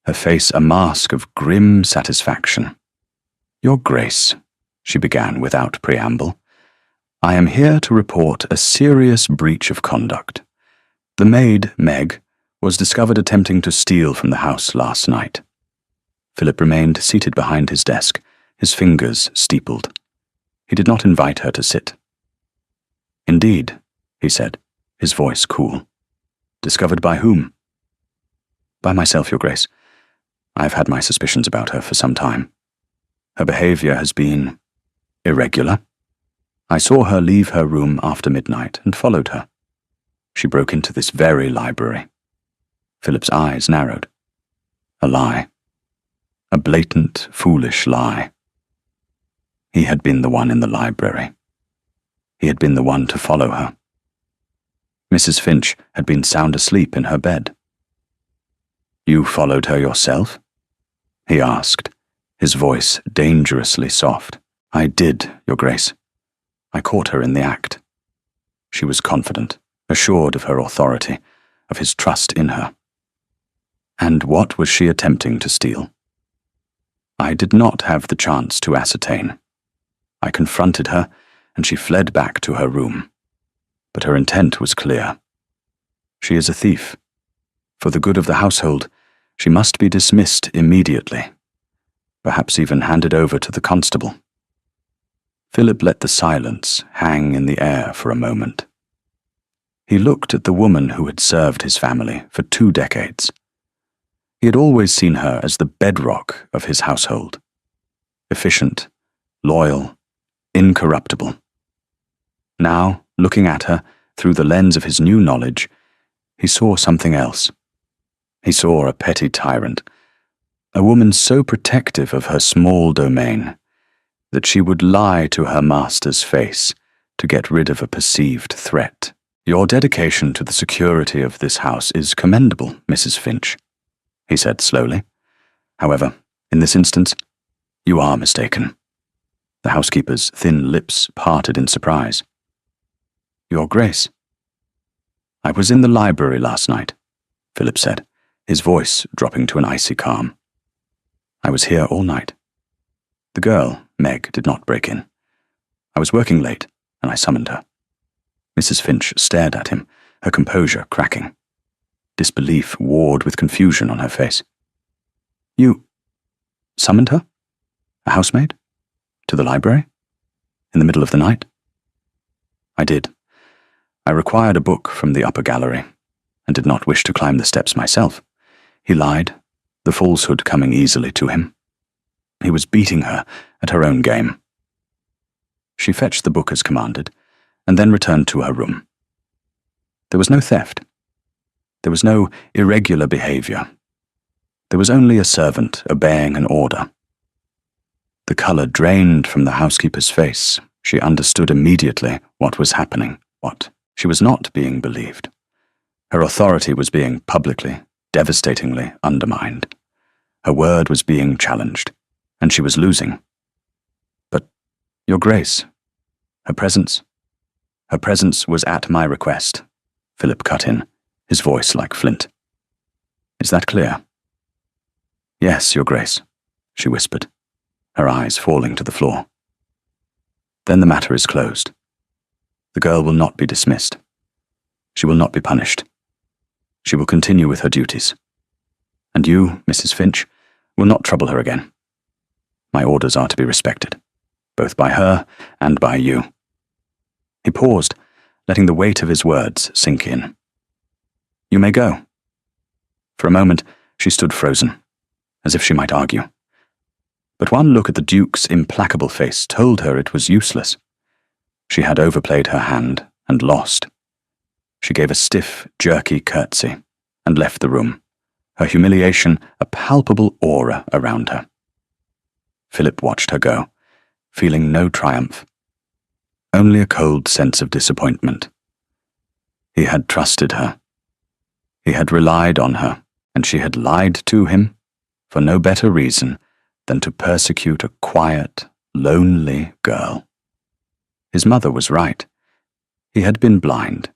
Speaker 1: her face a mask of grim satisfaction. "Your Grace," she began without preamble, "I am here to report a serious breach of conduct. The maid, Meg, was discovered attempting to steal from the house last night." Philip remained seated behind his desk, his fingers steepled. He did not invite her to sit. "Indeed," he said, his voice cool. "Discovered by whom?" "By myself, Your Grace. I've had my suspicions about her for some time. Her behaviour has been irregular. I saw her leave her room after midnight and followed her. She broke into this very library." Philip's eyes narrowed. A lie. A blatant, foolish lie. He had been the one in the library. He had been the one to follow her. Mrs. Finch had been sound asleep in her bed. "You followed her yourself?" he asked, his voice dangerously soft. "I did, Your Grace. I caught her in the act." She was confident, assured of her authority, of his trust in her. And what was she attempting to steal? I did not have the chance to ascertain. I confronted her, and she fled back to her room. But her intent was clear. She is a thief. For the good of the household, she must be dismissed immediately, perhaps even handed over to the constable. Philip let the silence hang in the air for a moment. He looked at the woman who had served his family for 2 decades. He had always seen her as the bedrock of his household. Efficient, loyal, incorruptible. Now, looking at her through the lens of his new knowledge, he saw something else. He saw a petty tyrant, a woman so protective of her small domain that she would lie to her master's face to get rid of a perceived threat. "Your dedication to the security of this house is commendable, Mrs. Finch," he said slowly. "However, in this instance, you are mistaken." The housekeeper's thin lips parted in surprise. "Your Grace." "I was in the library last night," Philip said, his voice dropping to an icy calm. "I was here all night. The girl, Meg, did not break in. I was working late, and I summoned her." Mrs. Finch stared at him, her composure cracking. Disbelief warred with confusion on her face. "You summoned her? A housemaid? To the library? In the middle of the night?" "I did. I required a book from the upper gallery, and did not wish to climb the steps myself." He lied, the falsehood coming easily to him. He was beating her at her own game. She fetched the book as commanded, and then returned to her room. There was no theft. There was no irregular behavior. There was only a servant obeying an order. The color drained from the housekeeper's face. She understood immediately what was happening. What? She was not being believed. Her authority was being publicly, devastatingly undermined. Her word was being challenged, and she was losing. "But, Your Grace, her presence was at my request," Philip cut in, his voice like flint. "Is that clear?" "Yes, Your Grace," she whispered, her eyes falling to the floor. "Then the matter is closed. The girl will not be dismissed. She will not be punished. She will continue with her duties. And you, Mrs. Finch, will not trouble her again. My orders are to be respected, both by her and by you." He paused, letting the weight of his words sink in. "You may go." For a moment, she stood frozen, as if she might argue. But one look at the Duke's implacable face told her it was useless. She had overplayed her hand and lost. She gave a stiff, jerky curtsy and left the room, her humiliation a palpable aura around her. Philip watched her go, feeling no triumph, only a cold sense of disappointment. He had trusted her. He had relied on her, and she had lied to him for no better reason than to persecute a quiet, lonely girl. His mother was right. He had been blind.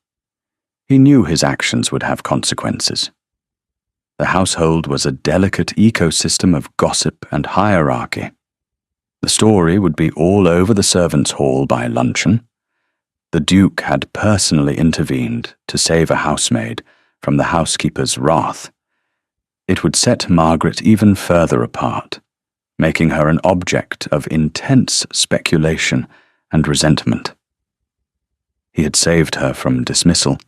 Speaker 1: He knew his actions would have consequences. The household was a delicate ecosystem of gossip and hierarchy. The story would be all over the servants' hall by luncheon. The Duke had personally intervened to save a housemaid from the housekeeper's wrath. It would set Margaret even further apart, making her an object of intense speculation and resentment. He had saved her from dismissal,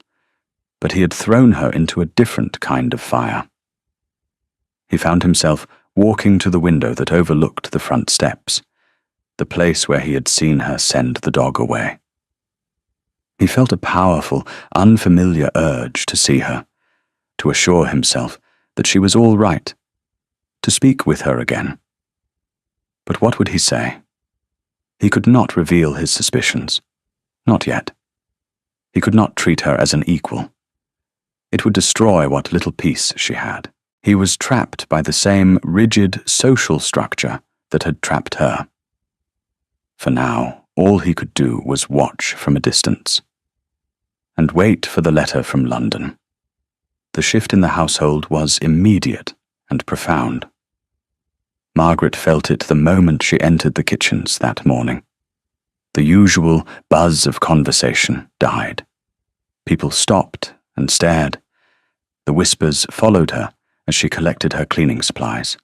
Speaker 1: but he had thrown her into a different kind of fire. He found himself walking to the window that overlooked the front steps, the place where he had seen her send the dog away. He felt a powerful, unfamiliar urge to see her, to assure himself that she was all right, to speak with her again. But what would he say? He could not reveal his suspicions. Not yet. He could not treat her as an equal. It would destroy what little peace she had. He was trapped by the same rigid social structure that had trapped her. For now, all he could do was watch from a distance and wait for the letter from London. The shift in the household was immediate and profound. Margaret felt it the moment she entered the kitchens that morning. The usual buzz of conversation died. People stopped and stared. The whispers followed her as she collected her cleaning supplies.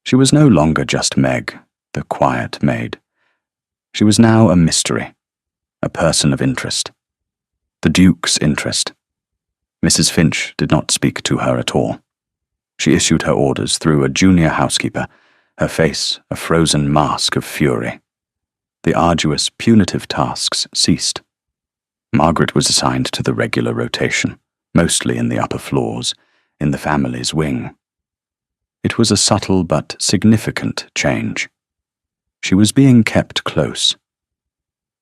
Speaker 1: She was no longer just Meg, the quiet maid. She was now a mystery, a person of interest. The Duke's interest. Mrs. Finch did not speak to her at all. She issued her orders through a junior housekeeper, her face a frozen mask of fury. The arduous, punitive tasks ceased. Margaret was assigned to the regular rotation, mostly in the upper floors, in the family's wing. It was a subtle but significant change. She was being kept close.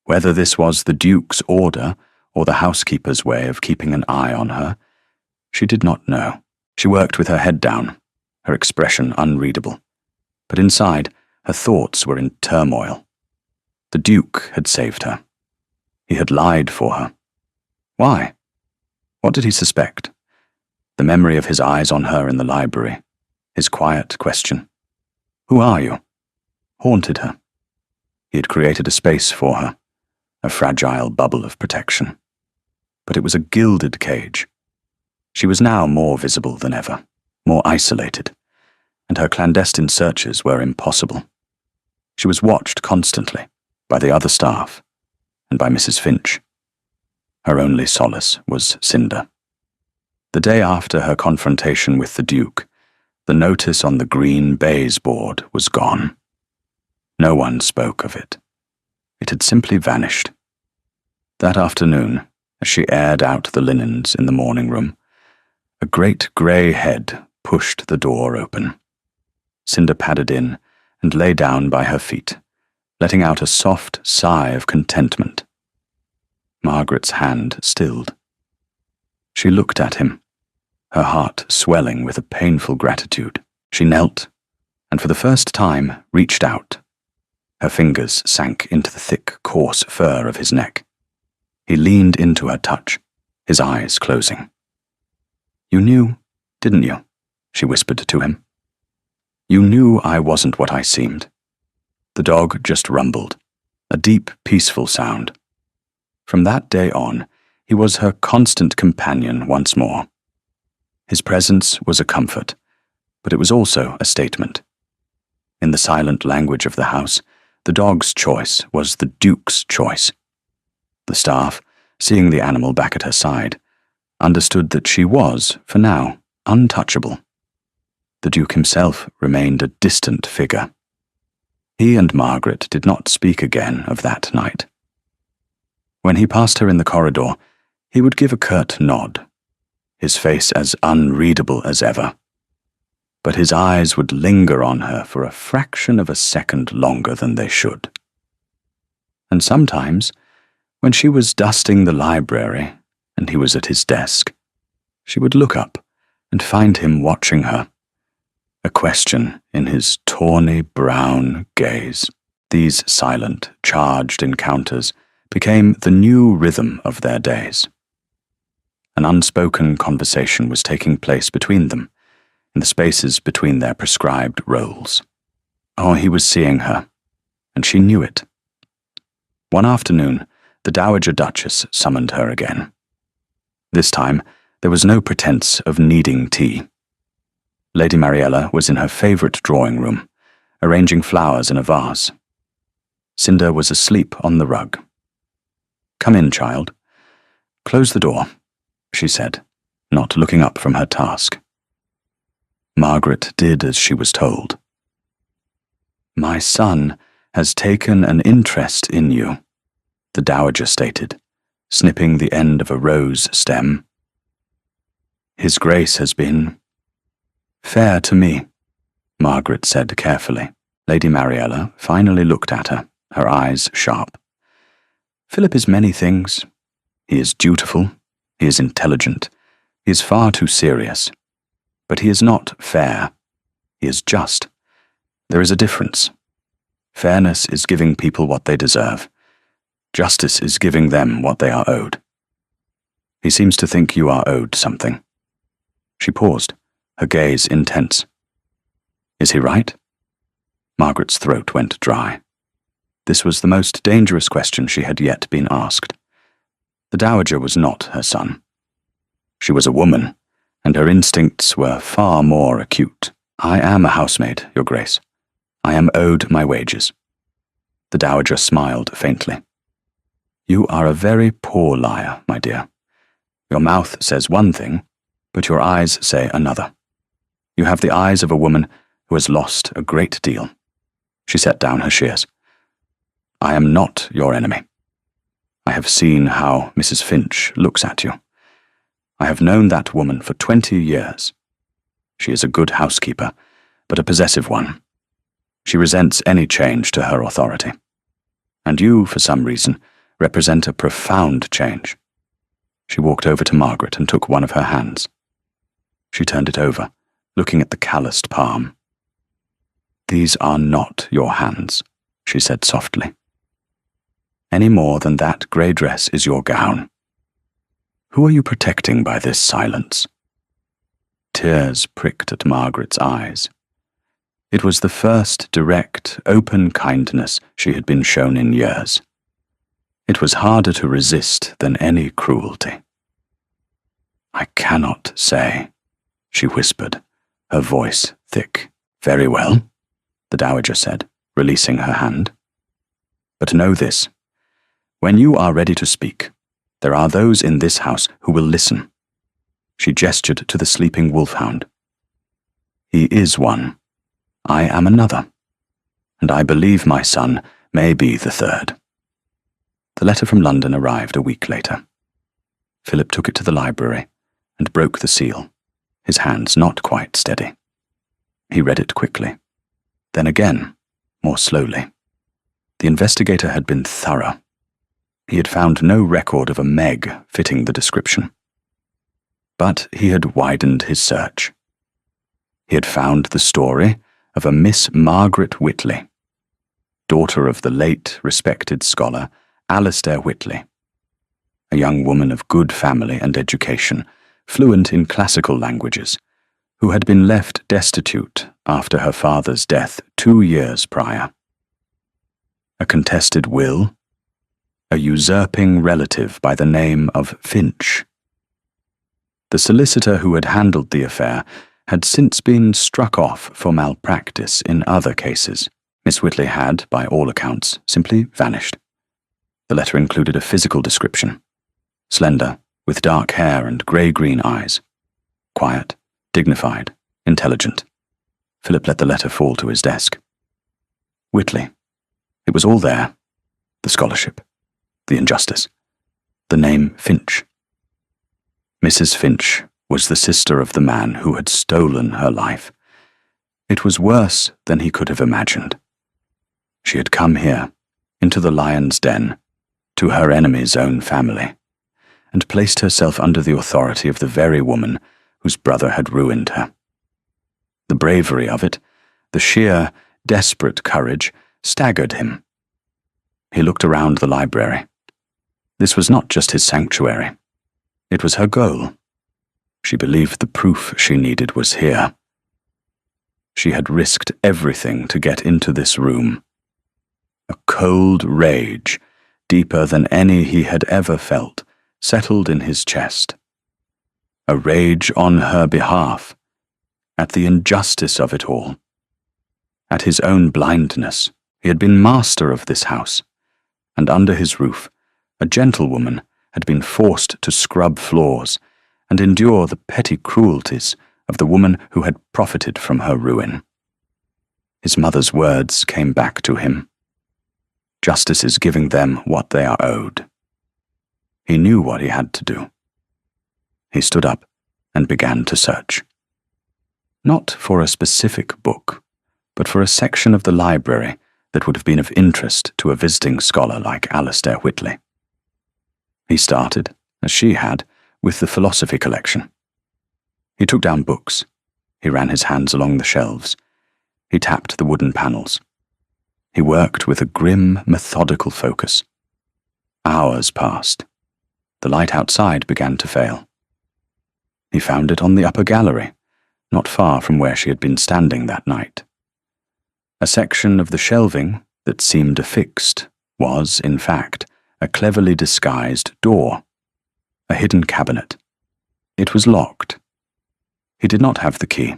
Speaker 1: Whether this was the Duke's order or the housekeeper's way of keeping an eye on her, she did not know. She worked with her head down, her expression unreadable. But inside, her thoughts were in turmoil. The Duke had saved her. He had lied for her. Why? What did he suspect? The memory of his eyes on her in the library, his quiet question, "Who are you?" haunted her. He had created a space for her, a fragile bubble of protection. But it was a gilded cage. She was now more visible than ever, more isolated, and her clandestine searches were impossible. She was watched constantly, by the other staff, and by Mrs. Finch. Her only solace was Cinder. The day after her confrontation with the Duke, the notice on the green baize board was gone. No one spoke of it. It had simply vanished. That afternoon, as she aired out the linens in the morning room, a great grey head pushed the door open. Cinder padded in and lay down by her feet, letting out a soft sigh of contentment. Margaret's hand stilled. She looked at him, her heart swelling with a painful gratitude. She knelt, and for the first time reached out. Her fingers sank into the thick, coarse fur of his neck. He leaned into her touch, his eyes closing. "You knew, didn't you?" she whispered to him. "You knew I wasn't what I seemed." The dog just rumbled, a deep, peaceful sound. From that day on, he was her constant companion once more. His presence was a comfort, but it was also a statement. In the silent language of the house, the dog's choice was the Duke's choice. The staff, seeing the animal back at her side, understood that she was, for now, untouchable. The Duke himself remained a distant figure. He and Margaret did not speak again of that night. When he passed her in the corridor, he would give a curt nod, his face as unreadable as ever. But his eyes would linger on her for a fraction of a second longer than they should. And sometimes, when she was dusting the library and he was at his desk, she would look up and find him watching her, a question in his tawny brown gaze. These silent, charged encounters became the new rhythm of their days. An unspoken conversation was taking place between them, in the spaces between their prescribed roles. Oh, he was seeing her, and she knew it. One afternoon, the Dowager Duchess summoned her again. This time, there was no pretense of needing tea. Lady Mariella was in her favourite drawing room, arranging flowers in a vase. Cinder was asleep on the rug. "Come in, child. Close the door," she said, not looking up from her task. Margaret did as she was told. "My son has taken an interest in you," the Dowager stated, snipping the end of a rose stem. "His Grace has been fair to me," Margaret said carefully. Lady Mariella finally looked at her, her eyes sharp. "Philip is many things. He is dutiful, he is intelligent, he is far too serious. But he is not fair. He is just. There is a difference. Fairness is giving people what they deserve. Justice is giving them what they are owed. He seems to think you are owed something." She paused, her gaze intense. "Is he right?" Margaret's throat went dry. This was the most dangerous question she had yet been asked. The Dowager was not her son. She was a woman, and her instincts were far more acute. "I am a housemaid, Your Grace. I am owed my wages." The dowager smiled faintly. You are a very poor liar, my dear. Your mouth says one thing, but your eyes say another. You have the eyes of a woman who has lost a great deal. She set down her shears. I am not your enemy. I have seen how Mrs. Finch looks at you. I have known that woman for 20 years. She is a good housekeeper, but a possessive one. She resents any change to her authority. And you, for some reason, represent a profound change. She walked over to Margaret and took one of her hands. She turned it over, looking at the calloused palm. These are not your hands, she said softly. Any more than that grey dress is your gown. Who are you protecting by this silence? Tears pricked at Margaret's eyes. It was the first direct, open kindness she had been shown in years. It was harder to resist than any cruelty. I cannot say, she whispered, her voice thick. Very well, the dowager said, releasing her hand. But know this. When you are ready to speak, there are those in this house who will listen. She gestured to the sleeping Wolfhound. He is one. I am another. And I believe my son may be the third. The letter from London arrived a week later. Philip took it to the library and broke the seal, his hands not quite steady. He read it quickly. Then again, more slowly. The investigator had been thorough. He had found no record of a Meg fitting the description. But he had widened his search. He had found the story of a Miss Margaret Whitley, daughter of the late respected scholar Alastair Whitley, a young woman of good family and education, fluent in classical languages, who had been left destitute after her father's death 2 years prior. A contested will, a usurping relative by the name of Finch. The solicitor who had handled the affair had since been struck off for malpractice in other cases. Miss Whitley had, by all accounts, simply vanished. The letter included a physical description. Slender, with dark hair and grey-green eyes. Quiet, dignified, intelligent. Philip let the letter fall to his desk. Whitley. It was all there. The scholarship. The injustice. The name Finch. Mrs. Finch was the sister of the man who had stolen her life. It was worse than he could have imagined. She had come here, into the lion's den, to her enemy's own family, and placed herself under the authority of the very woman whose brother had ruined her. The bravery of it, the sheer, desperate courage, staggered him. He looked around the library. This was not just his sanctuary. It was her goal. She believed the proof she needed was here. She had risked everything to get into this room. A cold rage, deeper than any he had ever felt, settled in his chest. A rage on her behalf, at the injustice of it all. At his own blindness. He had been master of this house, and under his roof, a gentlewoman had been forced to scrub floors and endure the petty cruelties of the woman who had profited from her ruin. His mother's words came back to him. Justice is giving them what they are owed. He knew what he had to do. He stood up and began to search. Not for a specific book, but for a section of the library that would have been of interest to a visiting scholar like Alastair Whitley. He started, as she had, with the philosophy collection. He took down books. He ran his hands along the shelves. He tapped the wooden panels. He worked with a grim, methodical focus. Hours passed. The light outside began to fail. He found it on the upper gallery, not far from where she had been standing that night. A section of the shelving that seemed affixed was, in fact, a cleverly disguised door, a hidden cabinet. It was locked. He did not have the key.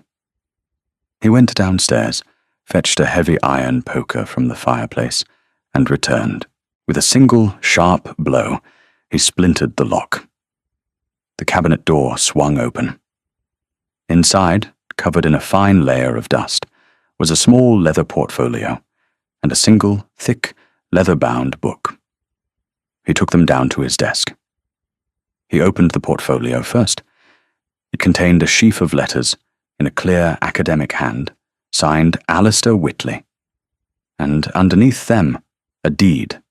Speaker 1: He went downstairs, fetched a heavy iron poker from the fireplace, and returned. With a single, sharp blow, he splintered the lock. The cabinet door swung open. Inside, covered in a fine layer of dust, was a small leather portfolio and a single, thick, leather-bound book. He took them down to his desk. He opened the portfolio first. It contained a sheaf of letters in a clear academic hand, signed Alistair Whitley, and underneath them, a deed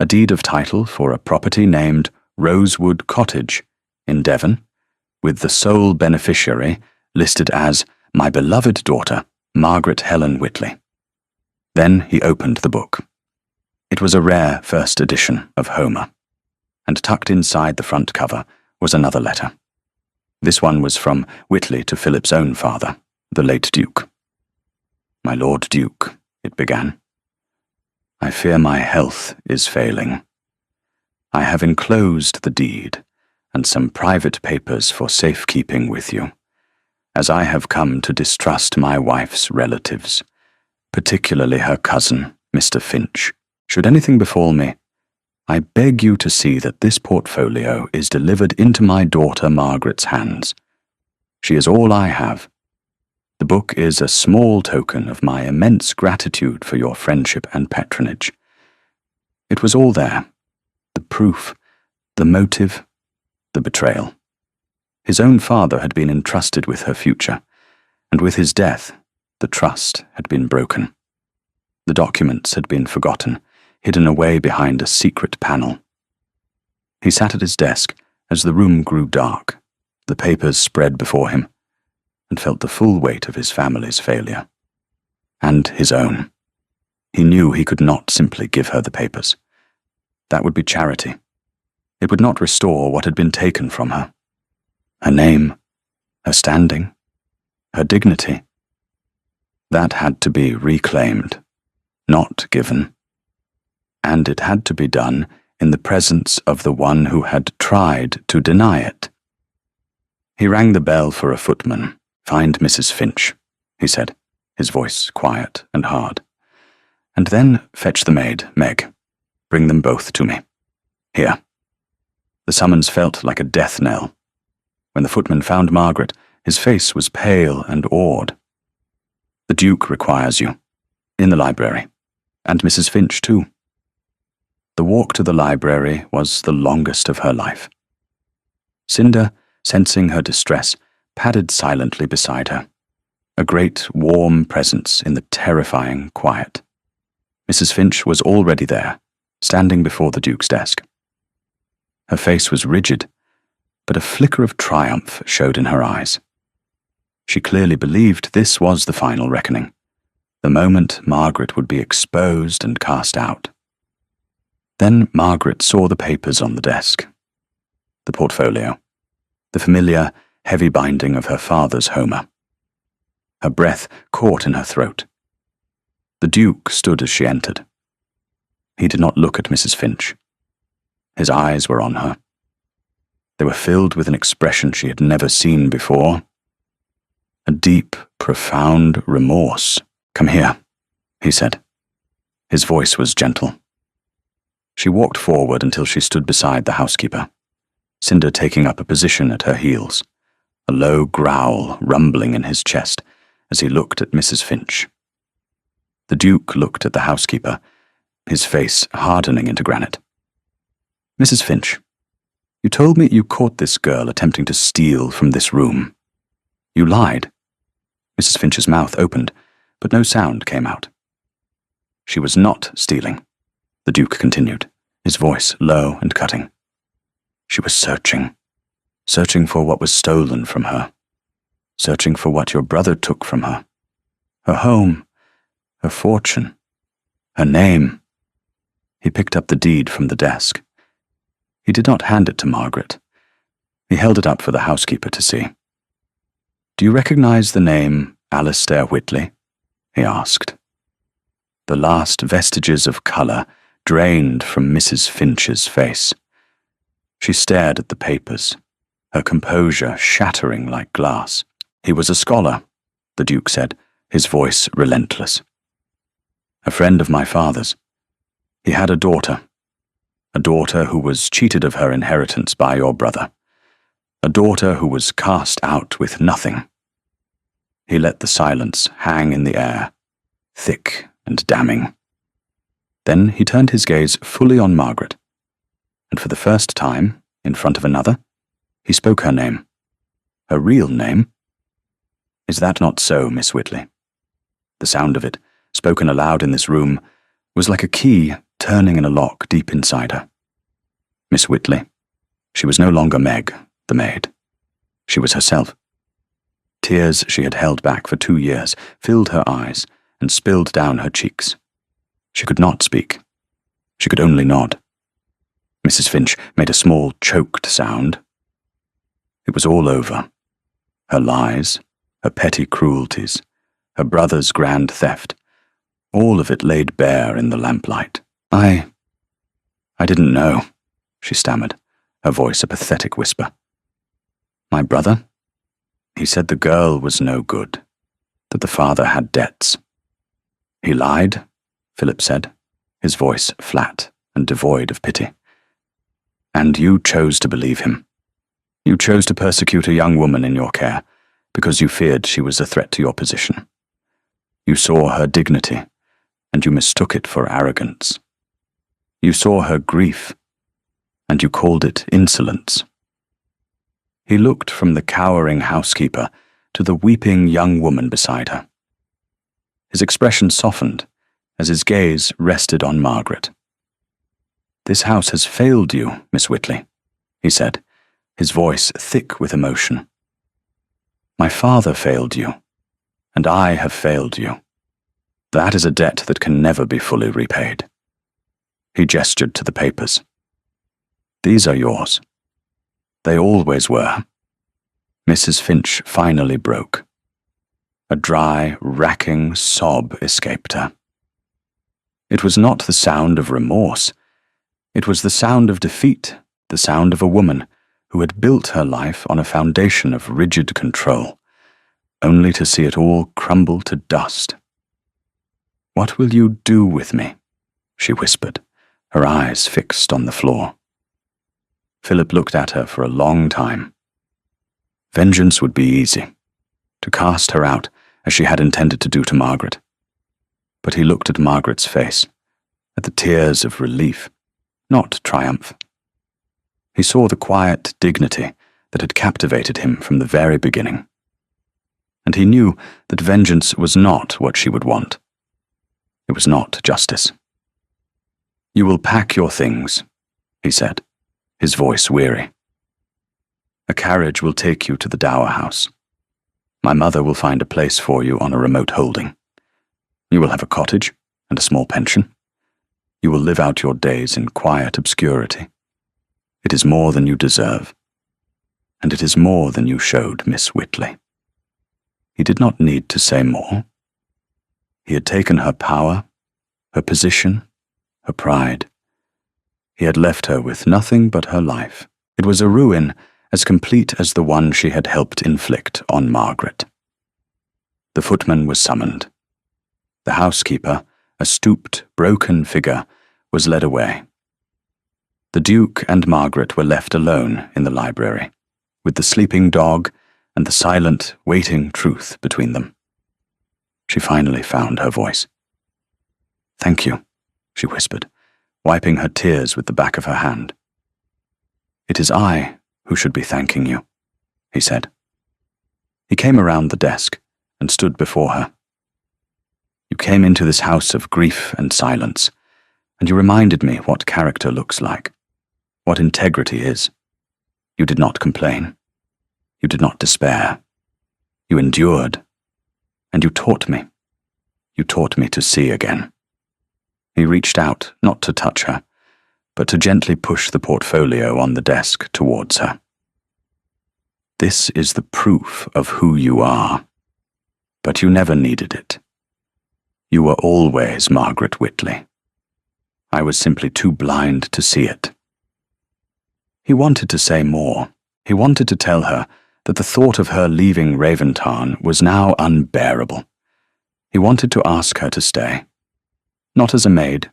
Speaker 1: of title for a property named Rosewood Cottage in Devon, with the sole beneficiary listed as my beloved daughter, Margaret Helen Whitley. Then he opened the book. It was a rare first edition of Homer, and tucked inside the front cover was another letter. This one was from Whitley to Philip's own father, the late Duke. My Lord Duke, it began. I fear my health is failing. I have enclosed the deed and some private papers for safekeeping with you, as I have come to distrust my wife's relatives, particularly her cousin, Mr. Finch. Should anything befall me, I beg you to see that this portfolio is delivered into my daughter Margaret's hands. She is all I have. The book is a small token of my immense gratitude for your friendship and patronage. It was all there, the proof, the motive, the betrayal. His own father had been entrusted with her future, and with his death, the trust had been broken. The documents had been forgotten, hidden away behind a secret panel. He sat at his desk as the room grew dark, the papers spread before him, and felt the full weight of his family's failure. And his own. He knew he could not simply give her the papers. That would be charity. It would not restore what had been taken from her. Her name, her standing, her dignity. That had to be reclaimed, not given. And it had to be done in the presence of the one who had tried to deny it. He rang the bell for a footman. Find Mrs. Finch, he said, his voice quiet and hard. And then fetch the maid, Meg. Bring them both to me. Here. The summons felt like a death knell. When the footman found Margaret, his face was pale and awed. The Duke requires you. In the library. And Mrs. Finch, too. The walk to the library was the longest of her life. Cinder, sensing her distress, padded silently beside her, a great warm presence in the terrifying quiet. Mrs. Finch was already there, standing before the Duke's desk. Her face was rigid, but a flicker of triumph showed in her eyes. She clearly believed this was the final reckoning, the moment Margaret would be exposed and cast out. Then Margaret saw the papers on the desk. The portfolio, the familiar, heavy binding of her father's Homer. Her breath caught in her throat. The Duke stood as she entered. He did not look at Mrs. Finch. His eyes were on her. They were filled with an expression she had never seen before. A deep, profound remorse. Come here, he said. His voice was gentle. She walked forward until she stood beside the housekeeper, Cinder taking up a position at her heels, a low growl rumbling in his chest as he looked at Mrs. Finch. The Duke looked at the housekeeper, his face hardening into granite. Mrs. Finch, you told me you caught this girl attempting to steal from this room. You lied. Mrs. Finch's mouth opened, but no sound came out. She was not stealing, the Duke continued, his voice low and cutting. She was searching for what was stolen from her, searching for what your brother took from her, her home, her fortune, her name. He picked up the deed from the desk. He did not hand it to Margaret. He held it up for the housekeeper to see. Do you recognize the name Alistair Whitley? He asked. The last vestiges of colour drained from Mrs. Finch's face. She stared at the papers, her composure shattering like glass. He was a scholar, the Duke said, his voice relentless. A friend of my father's. He had a daughter who was cheated of her inheritance by your brother, a daughter who was cast out with nothing. He let the silence hang in the air, thick and damning. Then he turned his gaze fully on Margaret, and for the first time, in front of another, he spoke her name. Her real name. Is that not so, Miss Whitley? The sound of it, spoken aloud in this room, was like a key turning in a lock deep inside her. Miss Whitley. She was no longer Meg, the maid. She was herself. Tears she had held back for 2 years filled her eyes and spilled down her cheeks. She could not speak. She could only nod. Mrs. Finch made a small, choked sound. It was all over. Her lies, her petty cruelties, her brother's grand theft, all of it laid bare in the lamplight. I didn't know, she stammered, her voice a pathetic whisper. My brother? He said the girl was no good, that the father had debts. He lied, Philip said, his voice flat and devoid of pity. And you chose to believe him. You chose to persecute a young woman in your care because you feared she was a threat to your position. You saw her dignity, and you mistook it for arrogance. You saw her grief, and you called it insolence. He looked from the cowering housekeeper to the weeping young woman beside her. His expression softened as his gaze rested on Margaret. This house has failed you, Miss Whitley, he said, his voice thick with emotion. My father failed you, and I have failed you. That is a debt that can never be fully repaid. He gestured to the papers. These are yours. They always were. Mrs. Finch finally broke. A dry, racking sob escaped her. It was not the sound of remorse. It was the sound of defeat, the sound of a woman who had built her life on a foundation of rigid control, only to see it all crumble to dust. What will you do with me? She whispered, her eyes fixed on the floor. Philip looked at her for a long time. Vengeance would be easy, to cast her out as she had intended to do to Margaret. But he looked at Margaret's face, at the tears of relief, not triumph. He saw the quiet dignity that had captivated him from the very beginning. And he knew that vengeance was not what she would want. It was not justice. You will pack your things, he said, his voice weary. A carriage will take you to the dower house. My mother will find a place for you on a remote holding. You will have a cottage and a small pension. You will live out your days in quiet obscurity. It is more than you deserve, and it is more than you showed Miss Whitley. He did not need to say more. He had taken her power, her position, her pride. He had left her with nothing but her life. It was a ruin as complete as the one she had helped inflict on Margaret. The footman was summoned. The housekeeper, a stooped, broken figure, was led away. The Duke and Margaret were left alone in the library, with the sleeping dog and the silent, waiting truth between them. She finally found her voice. Thank you, she whispered, wiping her tears with the back of her hand. It is I who should be thanking you, he said. He came around the desk and stood before her. You came into this house of grief and silence, and you reminded me what character looks like, what integrity is. You did not complain. You did not despair. You endured, and you taught me. You taught me to see again. He reached out, not to touch her, but to gently push the portfolio on the desk towards her. This is the proof of who you are, but you never needed it. You were always Margaret Whitley. I was simply too blind to see it. He wanted to say more. He wanted to tell her that the thought of her leaving Raventarn was now unbearable. He wanted to ask her to stay, not as a maid,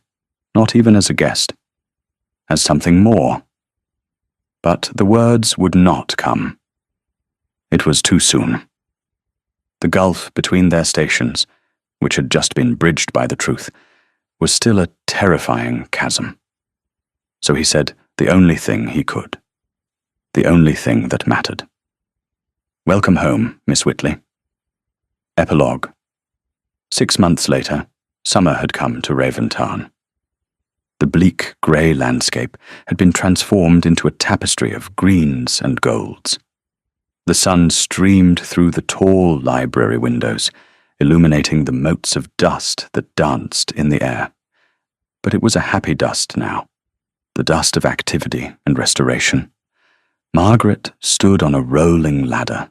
Speaker 1: not even as a guest, as something more. But the words would not come. It was too soon. The gulf between their stations, which had just been bridged by the truth, was still a terrifying chasm. So he said the only thing he could. The only thing that mattered. Welcome home, Miss Whitley. Epilogue. 6 months later, summer had come to Raventarn. The bleak grey landscape had been transformed into a tapestry of greens and golds. The sun streamed through the tall library windows, illuminating the motes of dust that danced in the air. But it was a happy dust now, the dust of activity and restoration. Margaret stood on a rolling ladder,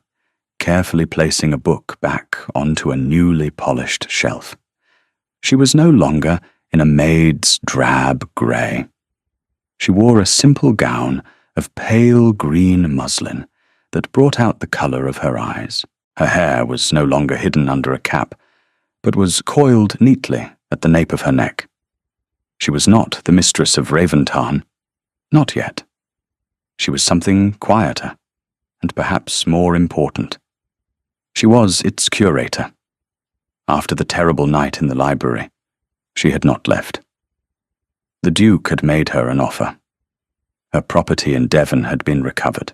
Speaker 1: carefully placing a book back onto a newly polished shelf. She was no longer in a maid's drab grey. She wore a simple gown of pale green muslin that brought out the colour of her eyes. Her hair was no longer hidden under a cap, but was coiled neatly at the nape of her neck. She was not the mistress of Raventarn, not yet. She was something quieter, and perhaps more important. She was its curator. After the terrible night in the library, she had not left. The Duke had made her an offer. Her property in Devon had been recovered,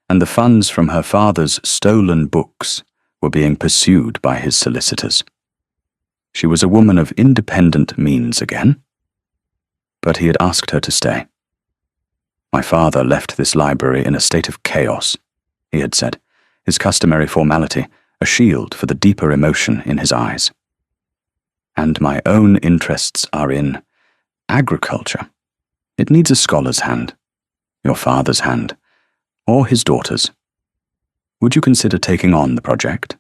Speaker 1: and the funds from her father's stolen books were being pursued by his solicitors. She was a woman of independent means again, but he had asked her to stay. My father left this library in a state of chaos, he had said, his customary formality a shield for the deeper emotion in his eyes. And my own interests are in agriculture. It needs a scholar's hand, your father's hand, or his daughter's. Would you consider taking on the project?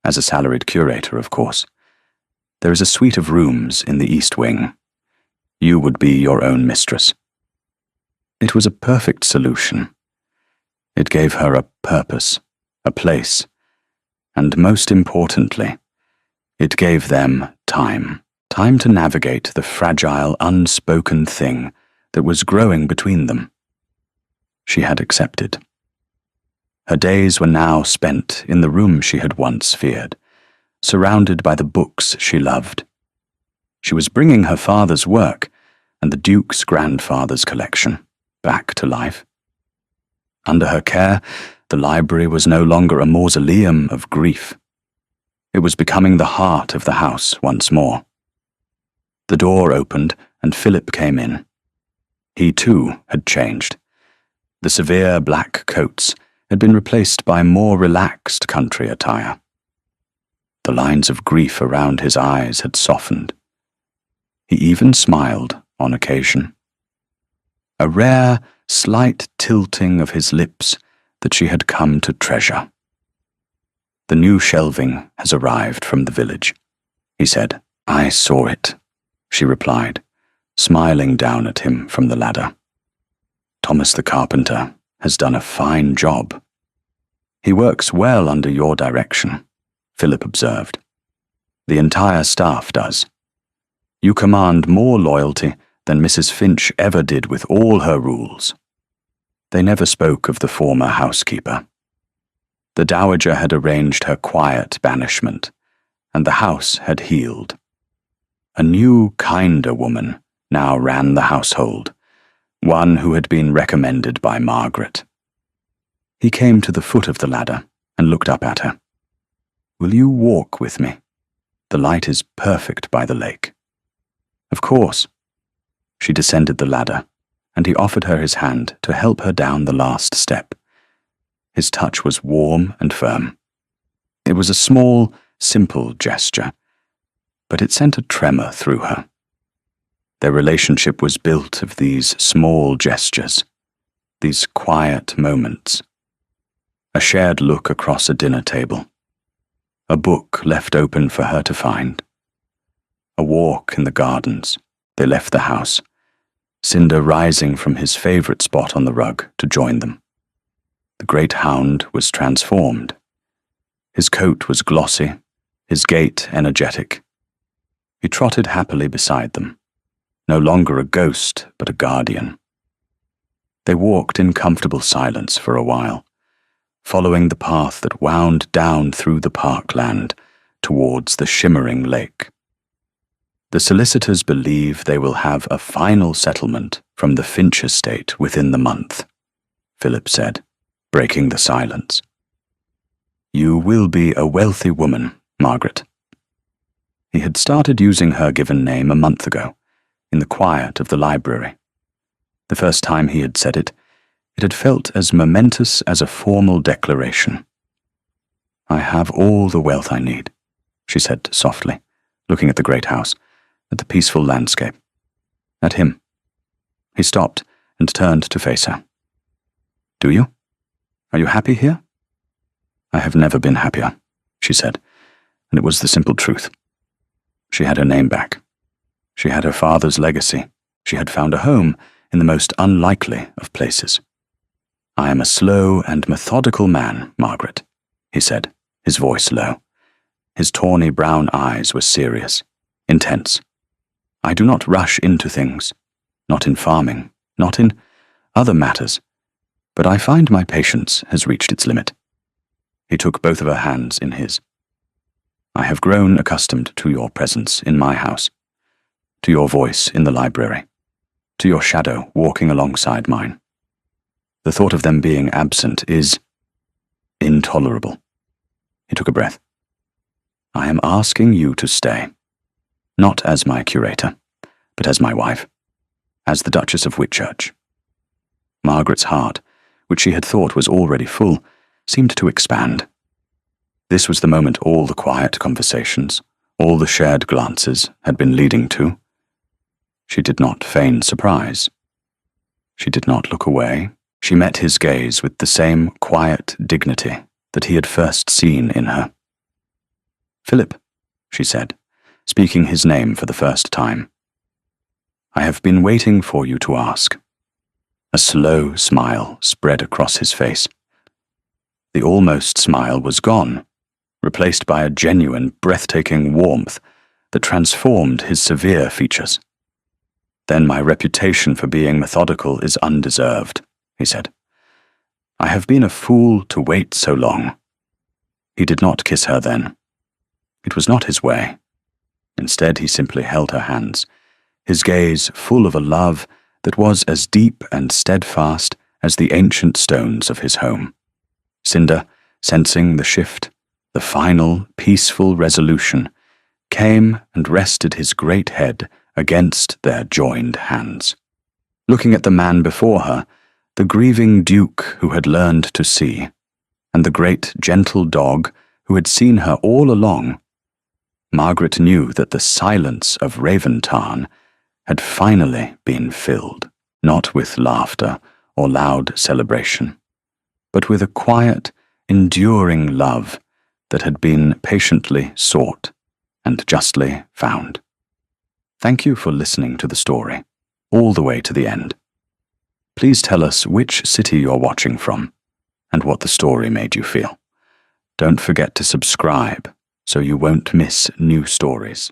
Speaker 1: As a salaried curator, of course. There is a suite of rooms in the East Wing. You would be your own mistress. It was a perfect solution. It gave her a purpose, a place, and most importantly, it gave them time to navigate the fragile, unspoken thing that was growing between them. She had accepted. Her days were now spent in the room she had once feared, surrounded by the books she loved. She was bringing her father's work and the Duke's grandfather's collection back to life. Under her care, the library was no longer a mausoleum of grief. It was becoming the heart of the house once more. The door opened and Philip came in. He too had changed. The severe black coats had been replaced by more relaxed country attire. The lines of grief around his eyes had softened. He even smiled on occasion. A rare, slight tilting of his lips that she had come to treasure. The new shelving has arrived from the village, he said. I saw it, she replied, smiling down at him from the ladder. Thomas the carpenter has done a fine job. He works well under your direction, Philip observed. The entire staff does. You command more loyalty than Mrs. Finch ever did with all her rules. They never spoke of the former housekeeper. The dowager had arranged her quiet banishment, and the house had healed. A new, kinder woman now ran the household, one who had been recommended by Margaret. He came to the foot of the ladder and looked up at her. Will you walk with me? The light is perfect by the lake. Of course. She descended the ladder, and he offered her his hand to help her down the last step. His touch was warm and firm. It was a small, simple gesture, but it sent a tremor through her. Their relationship was built of these small gestures, these quiet moments. A shared look across a dinner table. A book left open for her to find. A walk in the gardens. They left the house, Cinder rising from his favourite spot on the rug to join them. The great hound was transformed. His coat was glossy, his gait energetic. He trotted happily beside them, no longer a ghost, but a guardian. They walked in comfortable silence for a while, following the path that wound down through the parkland towards the shimmering lake. The solicitors believe they will have a final settlement from the Finch estate within the month, Philip said, breaking the silence. You will be a wealthy woman, Margaret. He had started using her given name a month ago, in the quiet of the library. The first time he had said it, it had felt as momentous as a formal declaration. I have all the wealth I need, she said softly, looking at the great house, at the peaceful landscape, at him. He stopped and turned to face her. Do you? Are you happy here? I have never been happier, she said, and it was the simple truth. She had her name back. She had her father's legacy. She had found a home in the most unlikely of places. I am a slow and methodical man, Margaret, he said, his voice low. His tawny brown eyes were serious, intense. I do not rush into things, not in farming, not in other matters, but I find my patience has reached its limit. He took both of her hands in his. I have grown accustomed to your presence in my house, to your voice in the library, to your shadow walking alongside mine. The thought of them being absent is intolerable. He took a breath. I am asking you to stay, not as my curator, but as my wife, as the Duchess of Whitchurch. Margaret's heart, which she had thought was already full, seemed to expand. This was the moment all the quiet conversations, all the shared glances had been leading to. She did not feign surprise. She did not look away. She met his gaze with the same quiet dignity that he had first seen in her. Philip, she said, speaking his name for the first time. I have been waiting for you to ask. A slow smile spread across his face. The almost smile was gone, replaced by a genuine, breathtaking warmth that transformed his severe features. Then my reputation for being methodical is undeserved, he said. I have been a fool to wait so long. He did not kiss her then. It was not his way. Instead, he simply held her hands, his gaze full of a love that was as deep and steadfast as the ancient stones of his home. Cinder, sensing the shift, the final, peaceful resolution, came and rested his great head against their joined hands. Looking at the man before her, the grieving duke who had learned to see, and the great gentle dog who had seen her all along, Margaret knew that the silence of Raventarn had finally been filled, not with laughter or loud celebration, but with a quiet, enduring love that had been patiently sought and justly found. Thank you for listening to the story, all the way to the end. Please tell us which city you're watching from and what the story made you feel. Don't forget to subscribe so you won't miss new stories.